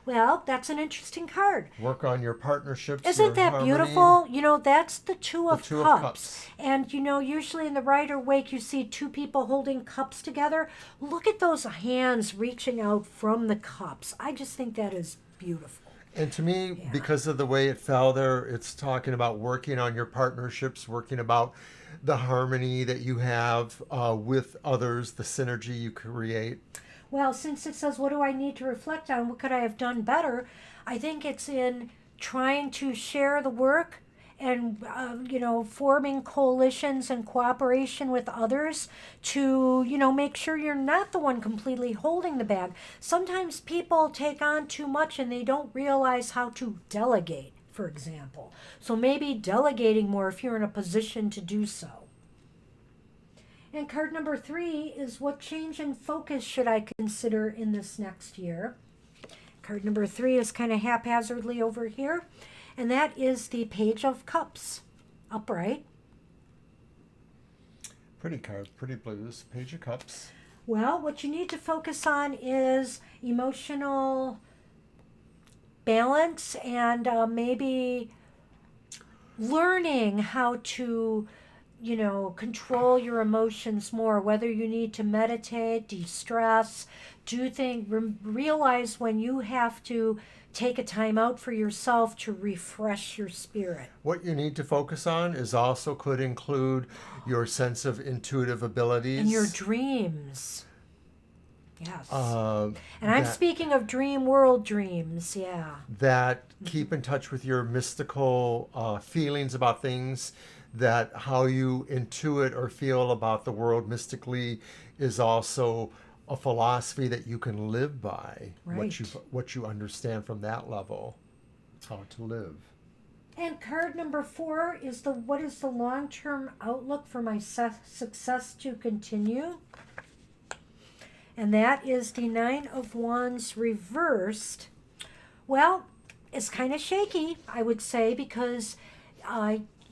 Well, that's an interesting card. Work on your partnerships. Isn't that harmony. beautiful? That's the Two of Two Cups. of Cups. And, usually in the Rider Waite, you see 2 people holding cups together. Look at those hands reaching out from the cups. I just think that is beautiful. And to me, Yeah. because of the way it fell there, it's talking about working on your partnerships, working about the harmony that you have with others, the synergy you create. Well, since it says, what do I need to reflect on? What could I have done better? I think it's in trying to share the work and, forming coalitions and cooperation with others to, make sure you're not the one completely holding the bag. Sometimes people take on too much and they don't realize how to delegate, for example. So maybe delegating more if you're in a position to do so. And card number 3 is, what change in focus should I consider in this next year? Card number 3 is kind of haphazardly over here. And that is the Page of Cups, upright. Pretty card, pretty blues, Page of Cups. Well, what you need to focus on is emotional balance and maybe learning how to control your emotions more, whether you need to meditate, de-stress, realize when you have to take a time out for yourself to refresh your spirit. What you need to focus on is also could include your sense of intuitive abilities. And your dreams. Yes. And I'm that- speaking of dream world dreams, yeah. That keep in touch with your mystical feelings about things, that how you intuit or feel about the world mystically is also a philosophy that you can live by. Right. What you understand from that level. It's how to live. And card number 4 is what is the long-term outlook for my success to continue? And that is the 9 of Wands reversed. Well, it's kind of shaky, I would say, because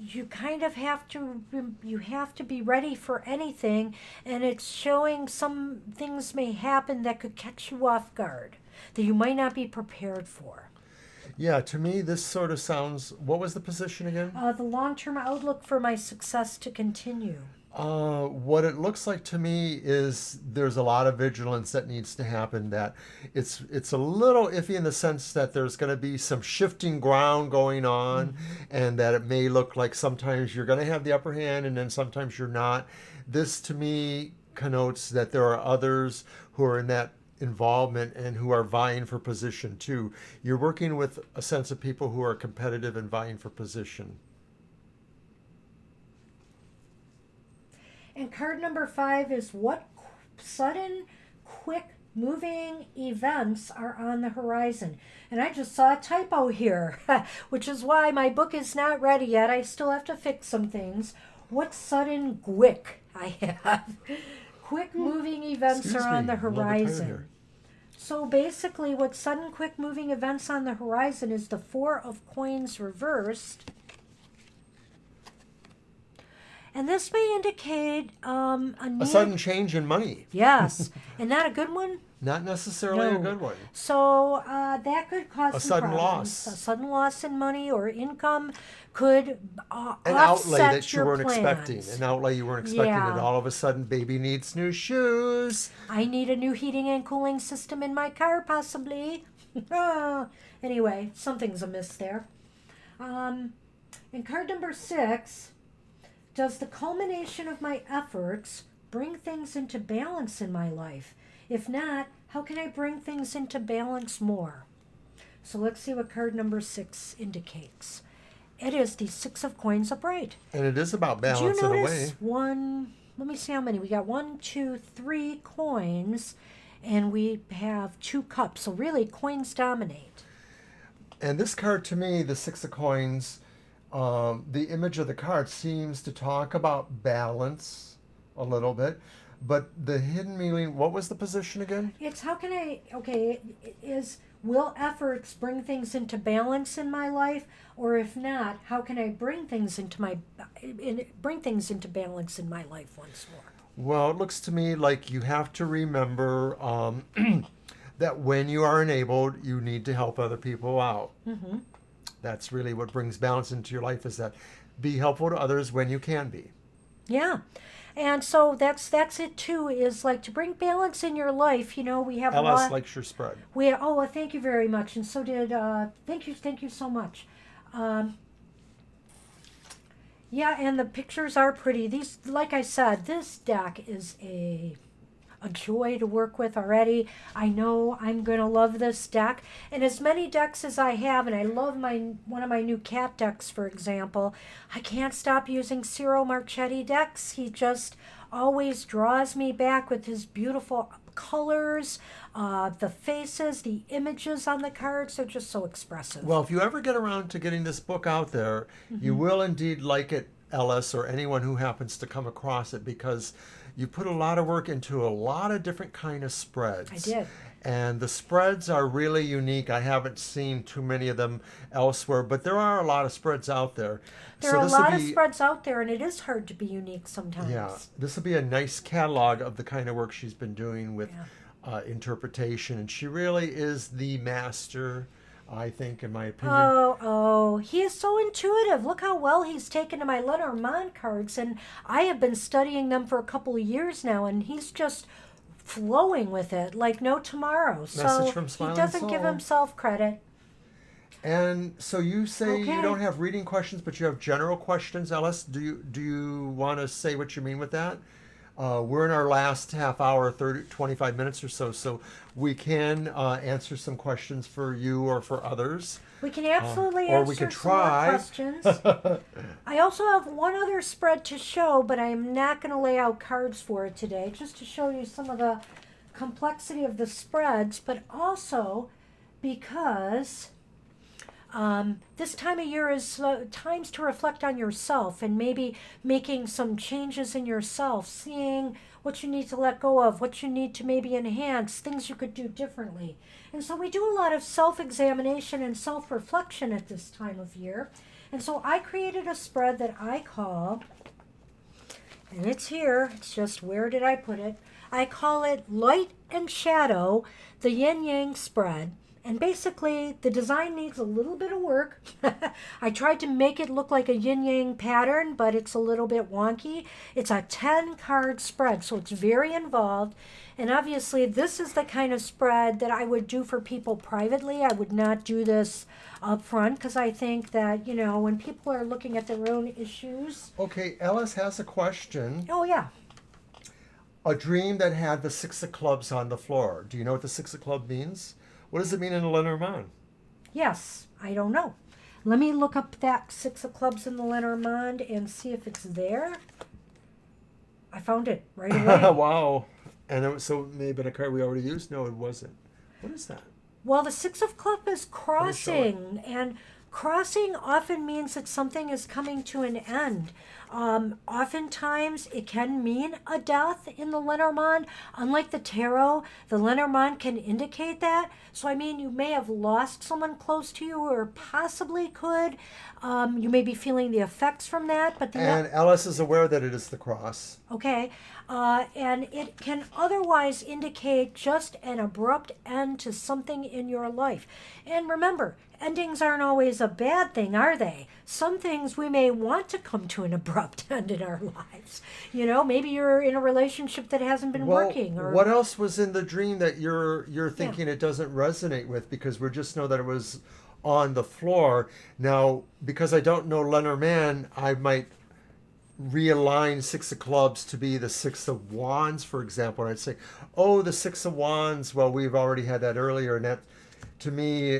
you kind of have to be ready for anything, and it's showing some things may happen that could catch you off guard, that you might not be prepared for. Yeah, to me, this sort of sounds. What was the position again? The long-term outlook for my success to continue. What it looks like to me is there's a lot of vigilance that needs to happen. That it's a little iffy in the sense that there's going to be some shifting ground going on, and that it may look like sometimes you're going to have the upper hand and then sometimes you're not. This to me connotes that there are others who are in that involvement and who are vying for position too. You're working with a sense of people who are competitive and vying for position. And card number 5 is what sudden, quick moving events are on the horizon. And I just saw a typo here, which is why my book is not ready yet. I still have to fix some things. What sudden quick I have. Quick moving events are on the horizon. So basically what sudden quick moving events on the horizon is the 4 of Coins reversed. And this may indicate A sudden change in money. Yes. And not a good one? Not necessarily a good one. So that could cause A some sudden problems. loss. A sudden loss in money or income could An outlay offset that you your weren't plans. expecting. An outlay you weren't expecting, Yeah. and all of a sudden baby needs new shoes. I need a new heating and cooling system in my car, possibly. Anyway, something's amiss there. And card number 6, does the culmination of my efforts bring things into balance in my life? If not, how can I bring things into balance more? So let's see what card number 6 indicates. It is the 6 of Coins upright. And it is about balance Do you in a notice way. let me see how many. We got 1, 2, 3 coins, and we have 2 cups. So really, coins dominate. And this card to me, the 6 of Coins, the image of the card seems to talk about balance a little bit. But the hidden meaning, what was the position again? It's will efforts bring things into balance in my life, or if not, how can I bring things into balance in my life once more? Well, it looks to me like you have to remember that when you are enabled, you need to help other people out. Mm-hmm. That's really what brings balance into your life, is that be helpful to others when you can be. Yeah. And so that's it too, is like to bring balance in your life. We have LS likes your spread. Well, thank you very much. And so did, thank you so much. Yeah, and the pictures are pretty. These, like I said, this deck is a joy to work with already. I know I'm going to love this deck. And as many decks as I have, and I love one of my new cat decks, for example, I can't stop using Ciro Marchetti decks. He just always draws me back with his beautiful colors, the faces, the images on the cards. They're just so expressive. Well, if you ever get around to getting this book out there, you will indeed like it, Ellis, or anyone who happens to come across it, because you put a lot of work into a lot of different kind of spreads. I did. And the spreads are really unique. I haven't seen too many of them elsewhere, but there are a lot of spreads out there. There are a lot of spreads out there, and it is hard to be unique sometimes. Yeah, this will be a nice catalog of the kind of work she's been doing with interpretation. And she really is the master I think, in my opinion. Oh, he is so intuitive. Look how well he's taken to my Lenormand cards, and I have been studying them for a couple of years now, and he's just flowing with it like no tomorrow. Message So from he Smiling doesn't give Soul. himself credit. And so you say you Okay. don't have reading questions, but you have general questions, Ellis. Do you want to say what you mean with that? We're in our last half hour, 25 minutes or so, so we can answer some questions for you or for others. We can absolutely or answer we could some more try. questions. I also have one other spread to show, but I am not going to lay out cards for it today, just to show you some of the complexity of the spreads, but also because this time of year is times to reflect on yourself and maybe making some changes in yourself, seeing what you need to let go of, what you need to maybe enhance, things you could do differently. And so we do a lot of self-examination and self-reflection at this time of year. And so I created a spread that I call, and it's here, it's just where did I put it? I call it Light and Shadow, the Yin Yang spread. And basically, the design needs a little bit of work. I tried to make it look like a yin-yang pattern, but it's a little bit wonky. It's a 10-card spread, so it's very involved. And obviously, this is the kind of spread that I would do for people privately. I would not do this up front because I think that, you know, when people are looking at their own issues. Okay, Ellis has a question. Oh, yeah. A dream that had the 6 of clubs on the floor. Do you know what the 6 of clubs means? What does it mean in the Lenormand? Yes, I don't know. Let me look up that 6 of clubs in the Lenormand and see if it's there. I found it right away. Wow. And it was, so maybe a card we already used? No, it wasn't. What is that? Well, the 6 of clubs is me show it. crossing, and crossing often means that something is coming to an end. Oftentimes, it can mean a death in the Lenormand. Unlike the tarot, the Lenormand can indicate that. So, I mean, you may have lost someone close to you, or possibly could. You may be feeling the effects from that. But And Ellis is aware that it is the cross. Okay, and it can otherwise indicate just an abrupt end to something in your life. And remember, endings aren't always a bad thing, are they? Some things we may want to come to an abrupt end in our lives. You know, maybe you're in a relationship that hasn't been working. Or what else was in the dream that you're thinking it doesn't resonate with? Because we just know that it was on the floor. Now, because I don't know Lenormand, I might realign 6 of clubs to be the 6 of wands, for example, and I'd say, oh, the 6 of wands, well, we've already had that earlier, and that, to me,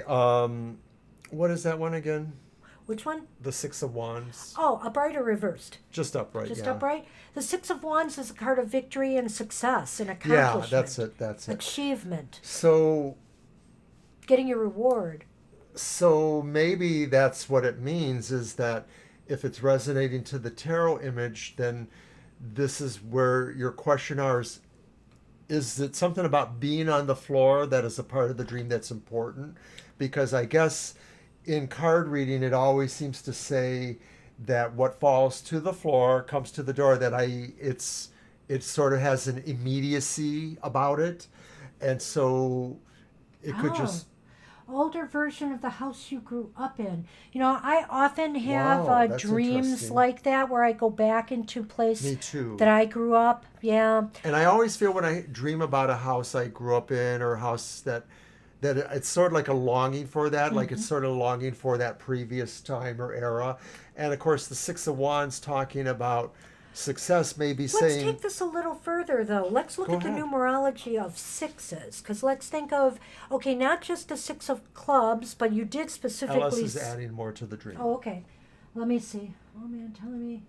what is that one again? Which one? The 6 of wands. Oh, upright or reversed? Just upright, Just yeah. upright? The 6 of wands is a card of victory and success and accomplishment. Yeah, that's it. Achievement. So Getting your reward. So maybe that's what it means, is that if it's resonating to the tarot image, then this is where your question is it something about being on the floor that is a part of the dream that's important? Because I guess in card reading, it always seems to say that what falls to the floor comes to the door, that it sort of has an immediacy about it. And so it could just... Older version of the house you grew up in. You know, I often have Wow, that's dreams interesting. like that where I go back into place Me too. that I grew up. Yeah. And I always feel when I dream about a house I grew up in, or a house that it's sort of like a longing for that, like it's sort of longing for that previous time or era. And of course, the 6 of wands talking about success may be Let's saying... take this a little further, though. Let's look Go at the ahead. numerology of sixes, because let's think of, okay, not just the 6 of clubs, but you did specifically... Ellis is adding more to the dream. Oh, okay. Let me see. Oh, man, telling me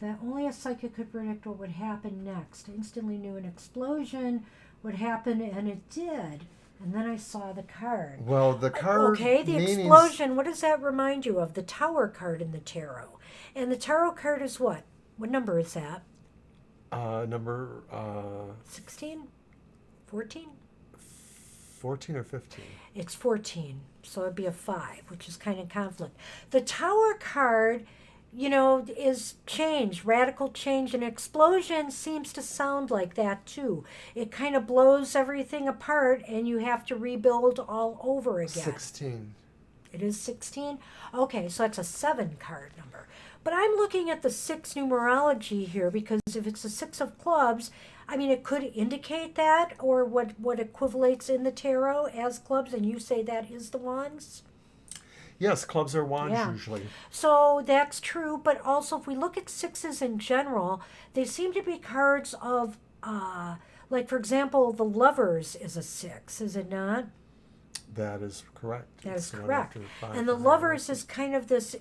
that only a psychic could predict what would happen next. I instantly knew an explosion would happen, and it did. And then I saw the card. Well, the card Okay, the meanings... explosion, what does that remind you of? The Tower card in the tarot. And the tarot card is what? What number is that? Number 16? 14? 14 or 15. It's 14, so it'd be a 5, which is kind of conflict. The Tower card is change, radical change. And explosion seems to sound like that too. It kind of blows everything apart and you have to rebuild all over again. 16. It is 16? Okay, so that's a 7 card number. But I'm looking at the 6 numerology here because if it's a 6 of clubs, I mean, it could indicate that or what equivalates in the tarot as clubs, and you say that is the wands? Yes, clubs are wands Yeah. usually. So that's true, but also if we look at sixes in general, they seem to be cards of, like for example, the Lovers is a 6, is it not? That is correct. That It's is the one correct. after 5 And the and Lovers 6. is kind of this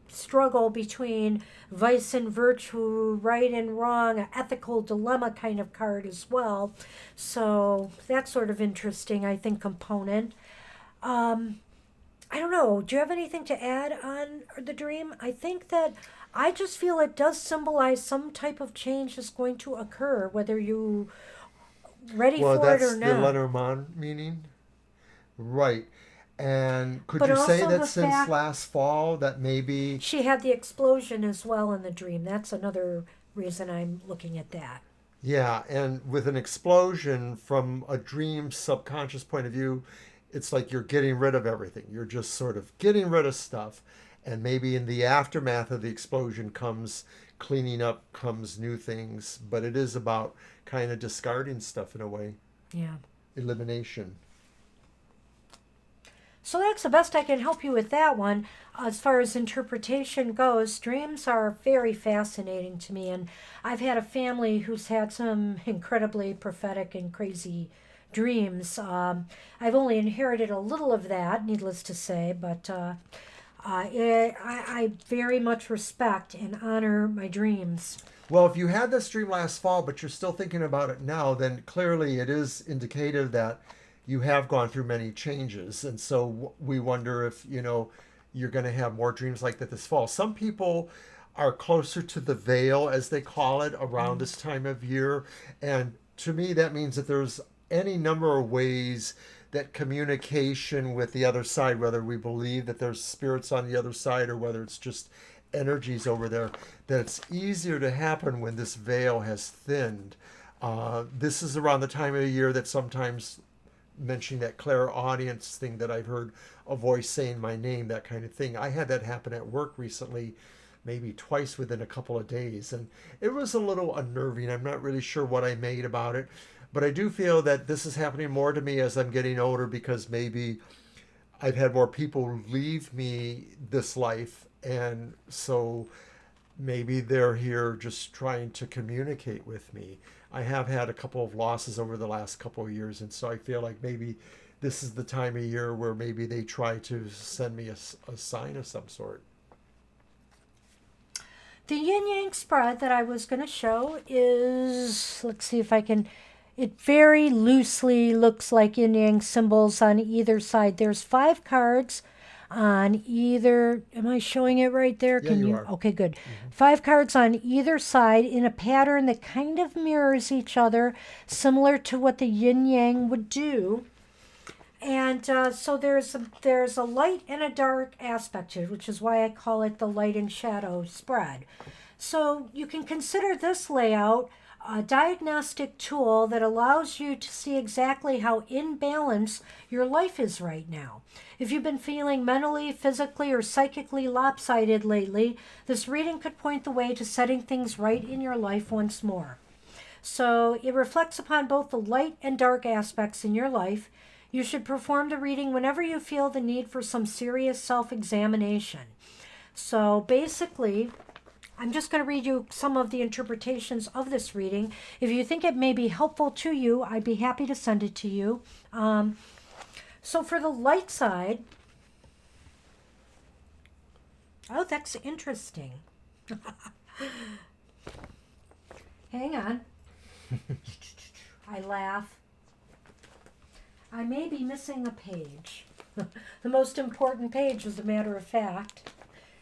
struggle between vice and virtue, right and wrong, an ethical dilemma kind of card as well. So that's sort of interesting, I think, component. I don't know. Do you have anything to add on the dream? I think that I just feel it does symbolize some type of change is going to occur, whether you ready Well, for it that's or the not. Lenormand meaning. Right. And could But you say also that the since fact last fall that maybe, she had the explosion as well in the dream. That's another reason I'm looking at that. yeah, and with an explosion from a dream subconscious point of view, it's like you're getting rid of everything. You're just sort of getting rid of stuff. And maybe in the aftermath of the explosion comes cleaning up, comes new things. But it is about kind of discarding stuff in a way, Yeah. elimination. So that's the best I can help you with that one. As far as interpretation goes, dreams are very fascinating to me. And I've had a family who's had some incredibly prophetic and crazy dreams. I've only inherited a little of that, needless to say, but I very much respect and honor my dreams. Well, if you had this dream last fall, but you're still thinking about it now, then clearly it is indicative that you have gone through many changes. And so we wonder if, you're going to have more dreams like that this fall. Some people are closer to the veil, as they call it, around this time of year. And to me, that means that there's any number of ways that communication with the other side, whether we believe that there's spirits on the other side or whether it's just energies over there, that it's easier to happen when this veil has thinned. This is around the time of the year that sometimes mentioning that clairaudience thing that I've heard a voice saying my name, that kind of thing. I had that happen at work recently, maybe twice within a couple of days, and it was a little unnerving. I'm not really sure what I made about it, but I do feel that this is happening more to me as I'm getting older because maybe I've had more people leave me this life, and so maybe they're here just trying to communicate with me. I have had a couple of losses over the last couple of years, and so I feel like maybe this is the time of year where maybe they try to send me a sign of some sort. The yin yang spread that I was going to show is, let's see if I can, it very loosely looks like yin yang symbols on either side. There's 5 cards on either, am I showing it right there? Yeah, Can you you? are. Okay, good. 5 cards on either side in a pattern that kind of mirrors each other, similar to what the yin yang would do. And so there's a light and a dark aspect to it, which is why I call it the light and shadow spread. So you can consider this layout a diagnostic tool that allows you to see exactly how in balance your life is right now. If you've been feeling mentally, physically, or psychically lopsided lately, this reading could point the way to setting things right in your life once more. So it reflects upon both the light and dark aspects in your life. You should perform the reading whenever you feel the need for some serious self-examination. So basically, I'm just going to read you some of the interpretations of this reading. If you think it may be helpful to you, I'd be happy to send it to you. So for the light side, oh, that's interesting. Hang on. I laugh. I may be missing a page. The most important page, as a matter of fact.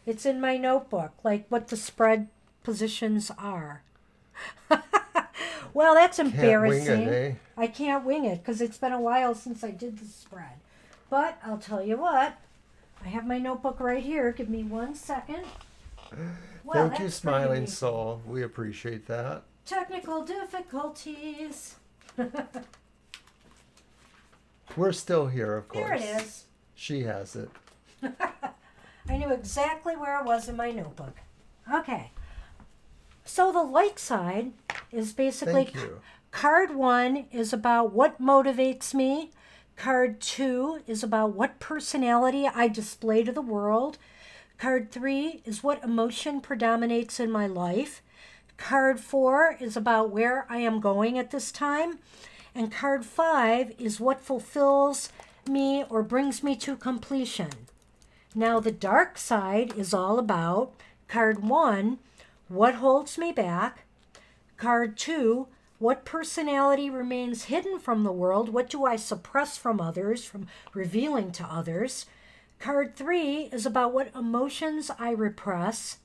It's in my notebook, like what the spread positions are. Well, that's embarrassing. Can't wing it, eh? I can't wing it because it's been a while since I did the spread. But I'll tell you what, I have my notebook right here. Give me 1 second. Well, Thank you, that's Smiling pretty Soul. We appreciate that. Technical difficulties. We're still here, of course. There it is. She has it. I knew exactly where it was in my notebook. Okay. So the light side is basically Thank you. card 1 is about what motivates me. Card 2 is about what personality I display to the world. Card 3 is what emotion predominates in my life. Card 4 is about where I am going at this time. And card 5 is what fulfills me or brings me to completion. Now the dark side is all about card 1, what holds me back. Card 2, what personality remains hidden from the world? What do I suppress from others, from revealing to others? Card 3 is about what emotions I repress.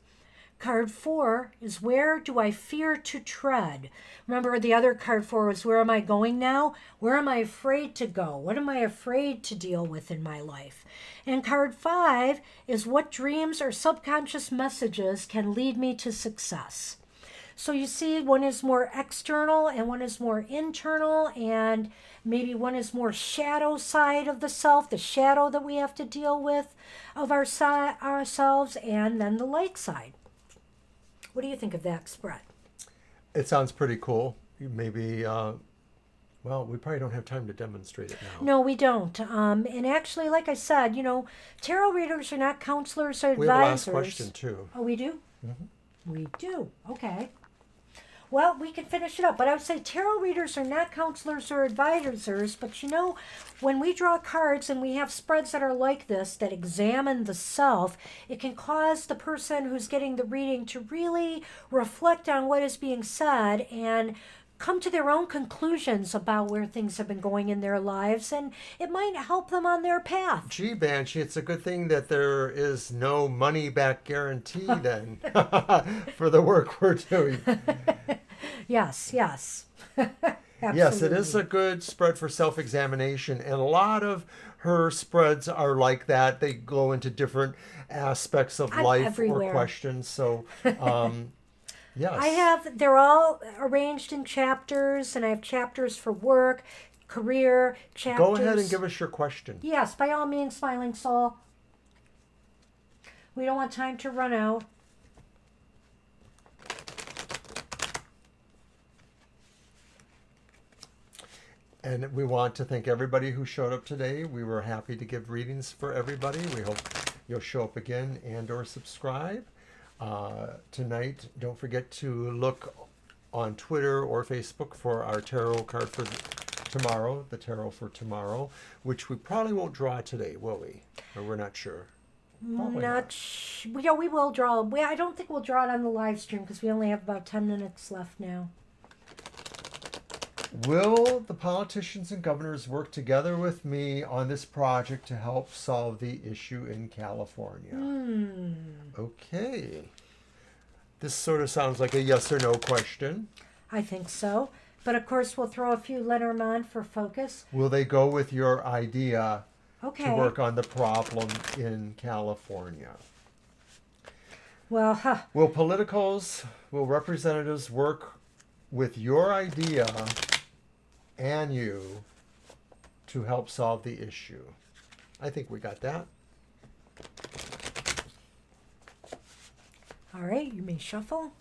Card 4 is where do I fear to tread? Remember the other card 4 was where am I going now? Where am I afraid to go? What am I afraid to deal with in my life? And card 5 is what dreams or subconscious messages can lead me to success. So you see, one is more external and one is more internal, and maybe one is more shadow side of the self, the shadow that we have to deal with of ourselves, and then the light side. What do you think of that spread? It sounds pretty cool. Maybe, well, we probably don't have time to demonstrate it now. No, we don't. And actually, like I said, tarot readers are not counselors or advisors. We have a last question, too. Oh, we do? Mm-hmm. We do. Okay. Well, we can finish it up. But I would say tarot readers are not counselors or advisors. But when we draw cards and we have spreads that are like this, that examine the self, it can cause the person who's getting the reading to really reflect on what is being said and come to their own conclusions about where things have been going in their lives, and it might help them on their path. Gee, Banshee, it's a good thing that there is no money-back guarantee then for the work we're doing. Yes. Yes, it is a good spread for self-examination, and a lot of her spreads are like that. They go into different aspects of life everywhere. Or questions. So, yes. They're all arranged in chapters, and I have chapters for work, career, chapters. Go ahead and give us your question. Yes, by all means, Smiling Soul. We don't want time to run out. And we want to thank everybody who showed up today. We were happy to give readings for everybody. We hope you'll show up again and or subscribe. Tonight, don't forget to look on Twitter or Facebook for our tarot card for tomorrow, the tarot for tomorrow, which we probably won't draw today, will we? Or we're not sure. We will draw. I don't think we'll draw it on the live stream because we only have about 10 minutes left now. Will the politicians and governors work together with me on this project to help solve the issue in California? Okay. This sort of sounds like a yes or no question. I think so. But of course, we'll throw a few Lenormand for focus. Will they go with your idea to work on the problem in California? Well, Will representatives work with your idea and you to help solve the issue? I think we got that. All right, you may shuffle.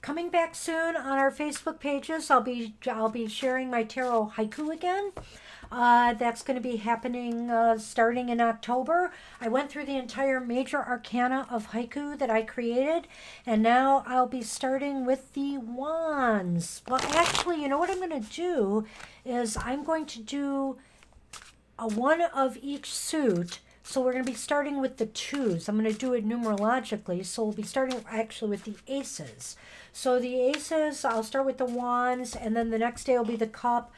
Coming back soon on our Facebook pages, I'll be sharing my tarot haiku again. That's going to be happening starting in October. I went through the entire major arcana of haiku that I created, and now I'll be starting with the wands. Well, actually, you know what I'm going to do is I'm going to do a one of each suit. So we're going to be starting with the twos. I'm going to do it numerologically. So we'll be starting actually with the aces. So the aces, I'll start with the wands, and then the next day will be the cup,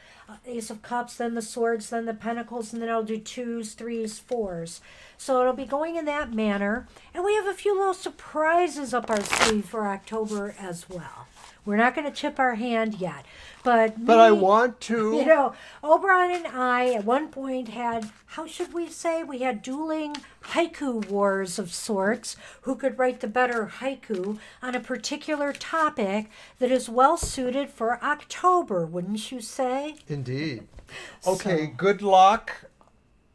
ace of cups, then the swords, then the pentacles, and then I'll do twos, threes, fours. So it'll be going in that manner. And we have a few little surprises up our sleeve for October as well. We're not going to chip our hand yet. But I want to. You know, Oberon and I at one point had, how should we say, we had dueling haiku wars of sorts. Who could write the better haiku on a particular topic that is well suited for October, wouldn't you say? Indeed. Okay, good luck,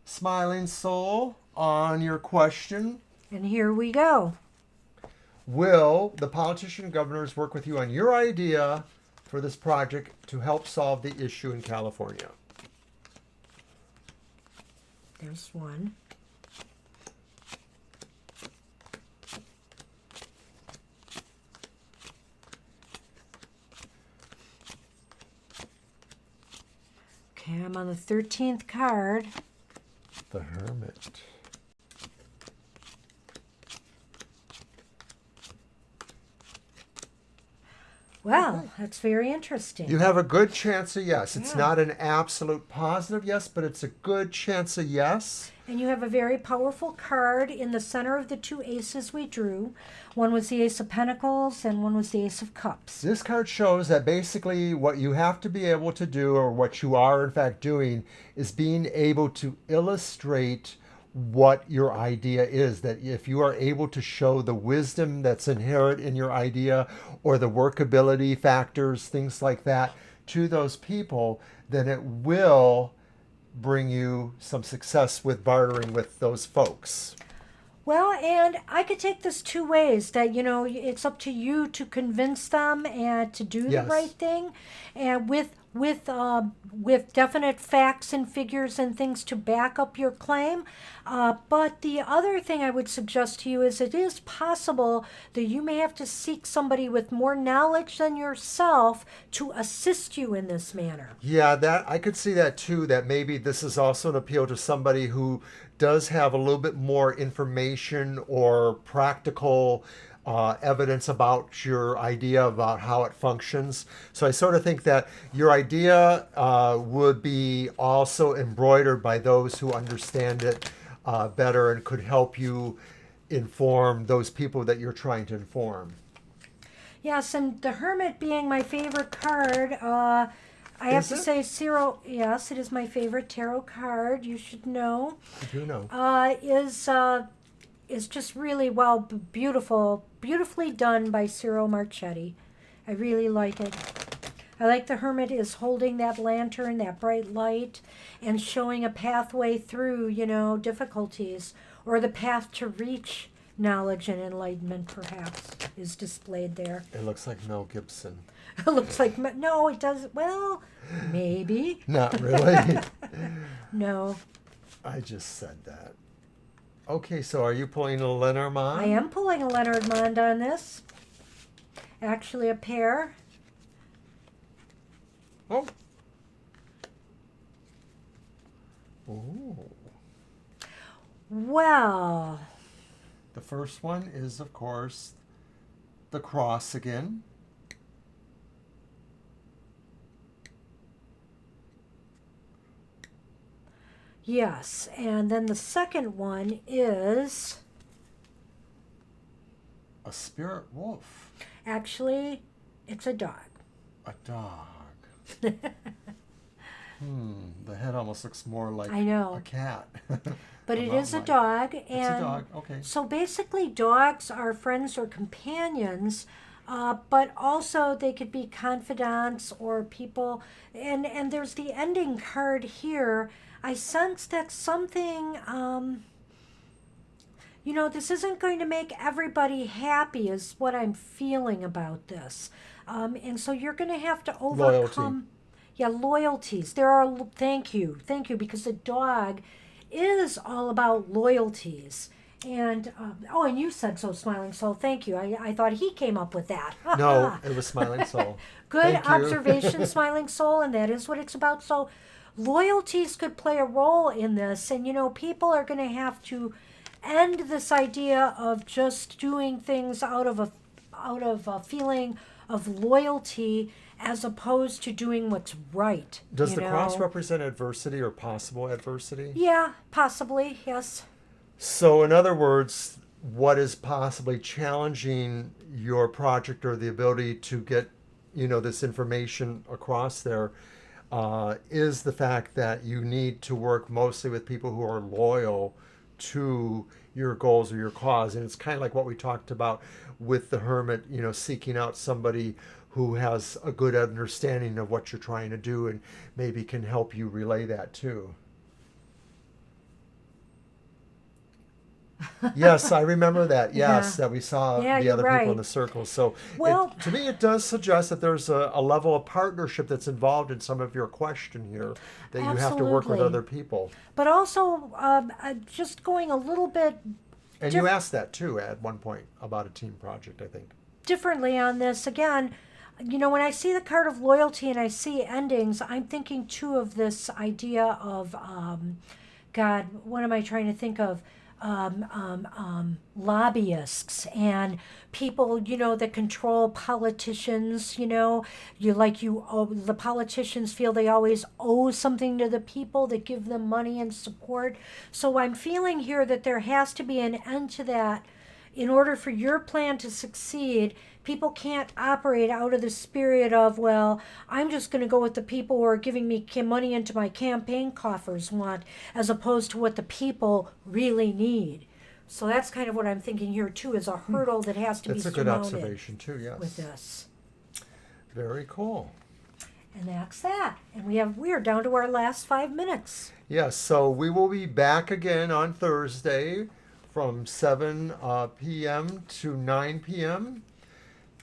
Smiling Soul, on your question. And here we go. Will the politician governors work with you on your idea for this project to help solve the issue in California? There's one. Okay, I'm on the 13th card. The Hermit. Well, that's very interesting. You have a good chance of yes. It's not an absolute positive yes, but it's a good chance of yes. And you have a very powerful card in the center of the two aces we drew. One was the Ace of Pentacles and one was the Ace of Cups. This card shows that basically what you have to be able to do, or what you are in fact doing, is being able to illustrate what your idea is. That if you are able to show the wisdom that's inherent in your idea, or the workability factors, things like that, to those people, then it will bring you some success with bartering with those folks. Well, and I could take this two ways. That, you know, it's up to you to convince them and to do the right thing, and with definite facts and figures and things to back up your claim. But the other thing I would suggest to you is it is possible that you may have to seek somebody with more knowledge than yourself to assist you in this manner. Yeah, that I could see that too, that maybe this is also an appeal to somebody who does have a little bit more information or practical evidence about your idea, about how it functions. So I sort of think that your idea would be also embroidered by those who understand it better and could help you inform those people that you're trying to inform. Yes, and the Hermit being my favorite card, I have to say, Cyril, yes, it is my favorite tarot card, you should know. I do know. Is just really beautifully done by Cyril Marchetti. I really like it. I like the Hermit is holding that lantern, that bright light, and showing a pathway through, you know, difficulties, or the path to reach knowledge and enlightenment, perhaps, is displayed there. It looks like Mel Gibson. It looks like, no, it doesn't. Well, maybe. Not really. No. I just said that. Okay, so are you pulling a Lenormand? I am pulling a Lenormand on this. Actually, a pair. Oh. Ooh. Well. The first one is, of course, the cross again. Yes, and then the second one is... a spirit wolf. Actually, it's a dog. A dog. The head almost looks more like I know. a cat. But it is a dog. And it's a dog, okay. So basically, dogs are friends or companions, but also they could be confidants or people. And there's the ending card here. I sense that something, you know, this isn't going to make everybody happy is what I'm feeling about this. And so you're going to have to overcome... Loyalty. Yeah, loyalties. There are, thank you, because the dog is all about loyalties. And, and you said so, Smiling Soul, thank you. I thought he came up with that. No, it was Smiling Soul. Good Thank you. observation, Smiling Soul, and that is what it's about. So loyalties could play a role in this, and, you know, people are going to have to end this idea of just doing things out of a feeling of loyalty as opposed to doing what's right. Does the cross represent adversity or possible adversity? Yeah, possibly, yes. So in other words, what is possibly challenging your project or the ability to get this information across there, is the fact that you need to work mostly with people who are loyal to your goals or your cause. And it's kind of like what we talked about with the hermit, seeking out somebody who has a good understanding of what you're trying to do and maybe can help you relay that too. Yes, I remember that. Yes, Yeah. that we saw Yeah, the you're other people in right. the circle. So Well, to me, it does suggest that there's a level of partnership that's involved in some of your question here, that you have to work with absolutely. other people. But also, just going a little bit And you asked that too at one point about a team project, I think. differently on this. Again, when I see the card of loyalty and I see endings, I'm thinking too of this idea of, God, what am I trying to think of? Lobbyists and people, that control politicians. The politicians feel they always owe something to the people that give them money and support. So I'm feeling here that there has to be an end to that. In order for your plan to succeed, people can't operate out of the spirit of, well, I'm just going to go with the people who are giving me money into my campaign coffers want, as opposed to what the people really need. So that's kind of what I'm thinking here too, is a hurdle that has to be That's a good surmounted observation too, yes. with this. Very cool. And that's that. And we are down to our last 5 minutes. Yes, so we will be back again on Thursday from 7 p.m. to 9 p.m.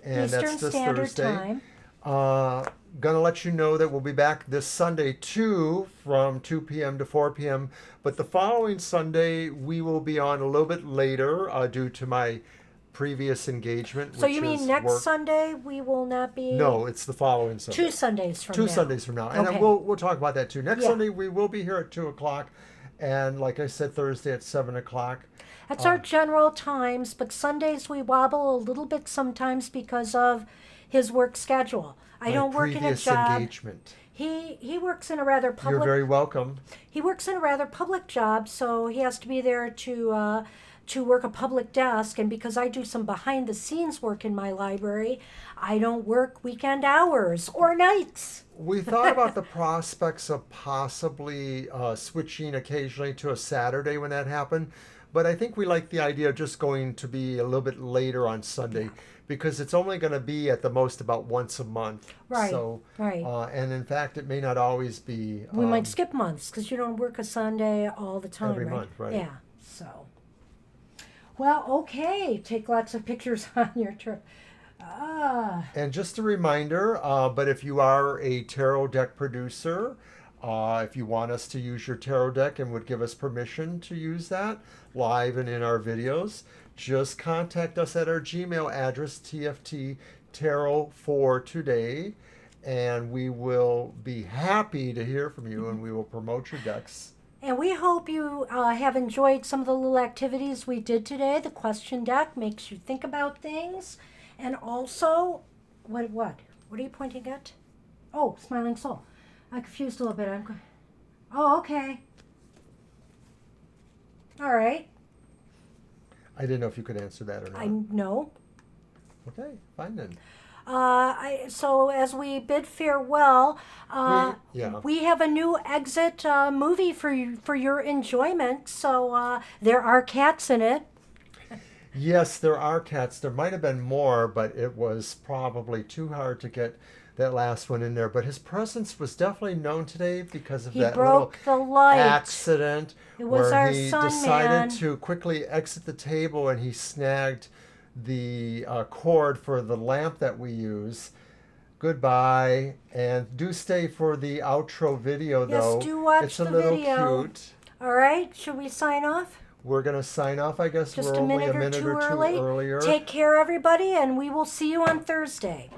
And Eastern that's this Standard Thursday. Time. Gonna let you know that we'll be back this Sunday too, from 2 p.m. to 4 p.m. But the following Sunday we will be on a little bit later due to my previous engagement. So which you mean is next work. Sunday we will not be? No, it's the following Sunday. 2 Sundays from Two now. Sundays from now, and Okay. we'll talk about that too. Next Yeah. Sunday we will be here at 2:00, and like I said, Thursday at 7:00. That's our general times, but Sundays we wobble a little bit sometimes because of his work schedule. I don't work in a Previous job. engagement. He works in a rather You're public. very welcome. He works in a rather public job, so he has to be there to work a public desk. And because I do some behind the scenes work in my library, I don't work weekend hours or nights. We thought about the prospects of possibly switching occasionally to a Saturday when that happened, but I think we like the idea of just going to be a little bit later on Sunday because it's only going to be at the most about once a month. Right, So, right. And in fact, it may not always be. We might skip months because you don't work a Sunday all the time, Every right? month, right. Yeah. So, well, okay. Take lots of pictures on your trip. And just a reminder, but if you are a tarot deck producer, if you want us to use your tarot deck and would give us permission to use that live and in our videos, just contact us at our Gmail address, TFT Tarot for Today, and we will be happy to hear from you and we will promote your decks. And we hope you have enjoyed some of the little activities we did today. The question deck makes you think about things. And also, what are you pointing at? Oh, Smiling Soul. I'm confused a little bit. Oh, okay. All right. I didn't know if you could answer that or not. I know. Okay, fine then. So as we bid farewell, we have a new exit movie for your enjoyment. So there are cats in it. Yes, there are cats. There might have been more, but it was probably too hard to get that last one in there. But his presence was definitely known today because of He that broke little the light. accident It was where our he sun decided man. to quickly exit the table and he snagged the cord for the lamp that we use. Goodbye, and do stay for the outro video though. Yes, do watch it's the a little video. cute. All right, should we sign off? We're going to sign off, I guess. Just We're a only minute, a minute or two early. earlier. Take care, everybody, and we will see you on Thursday.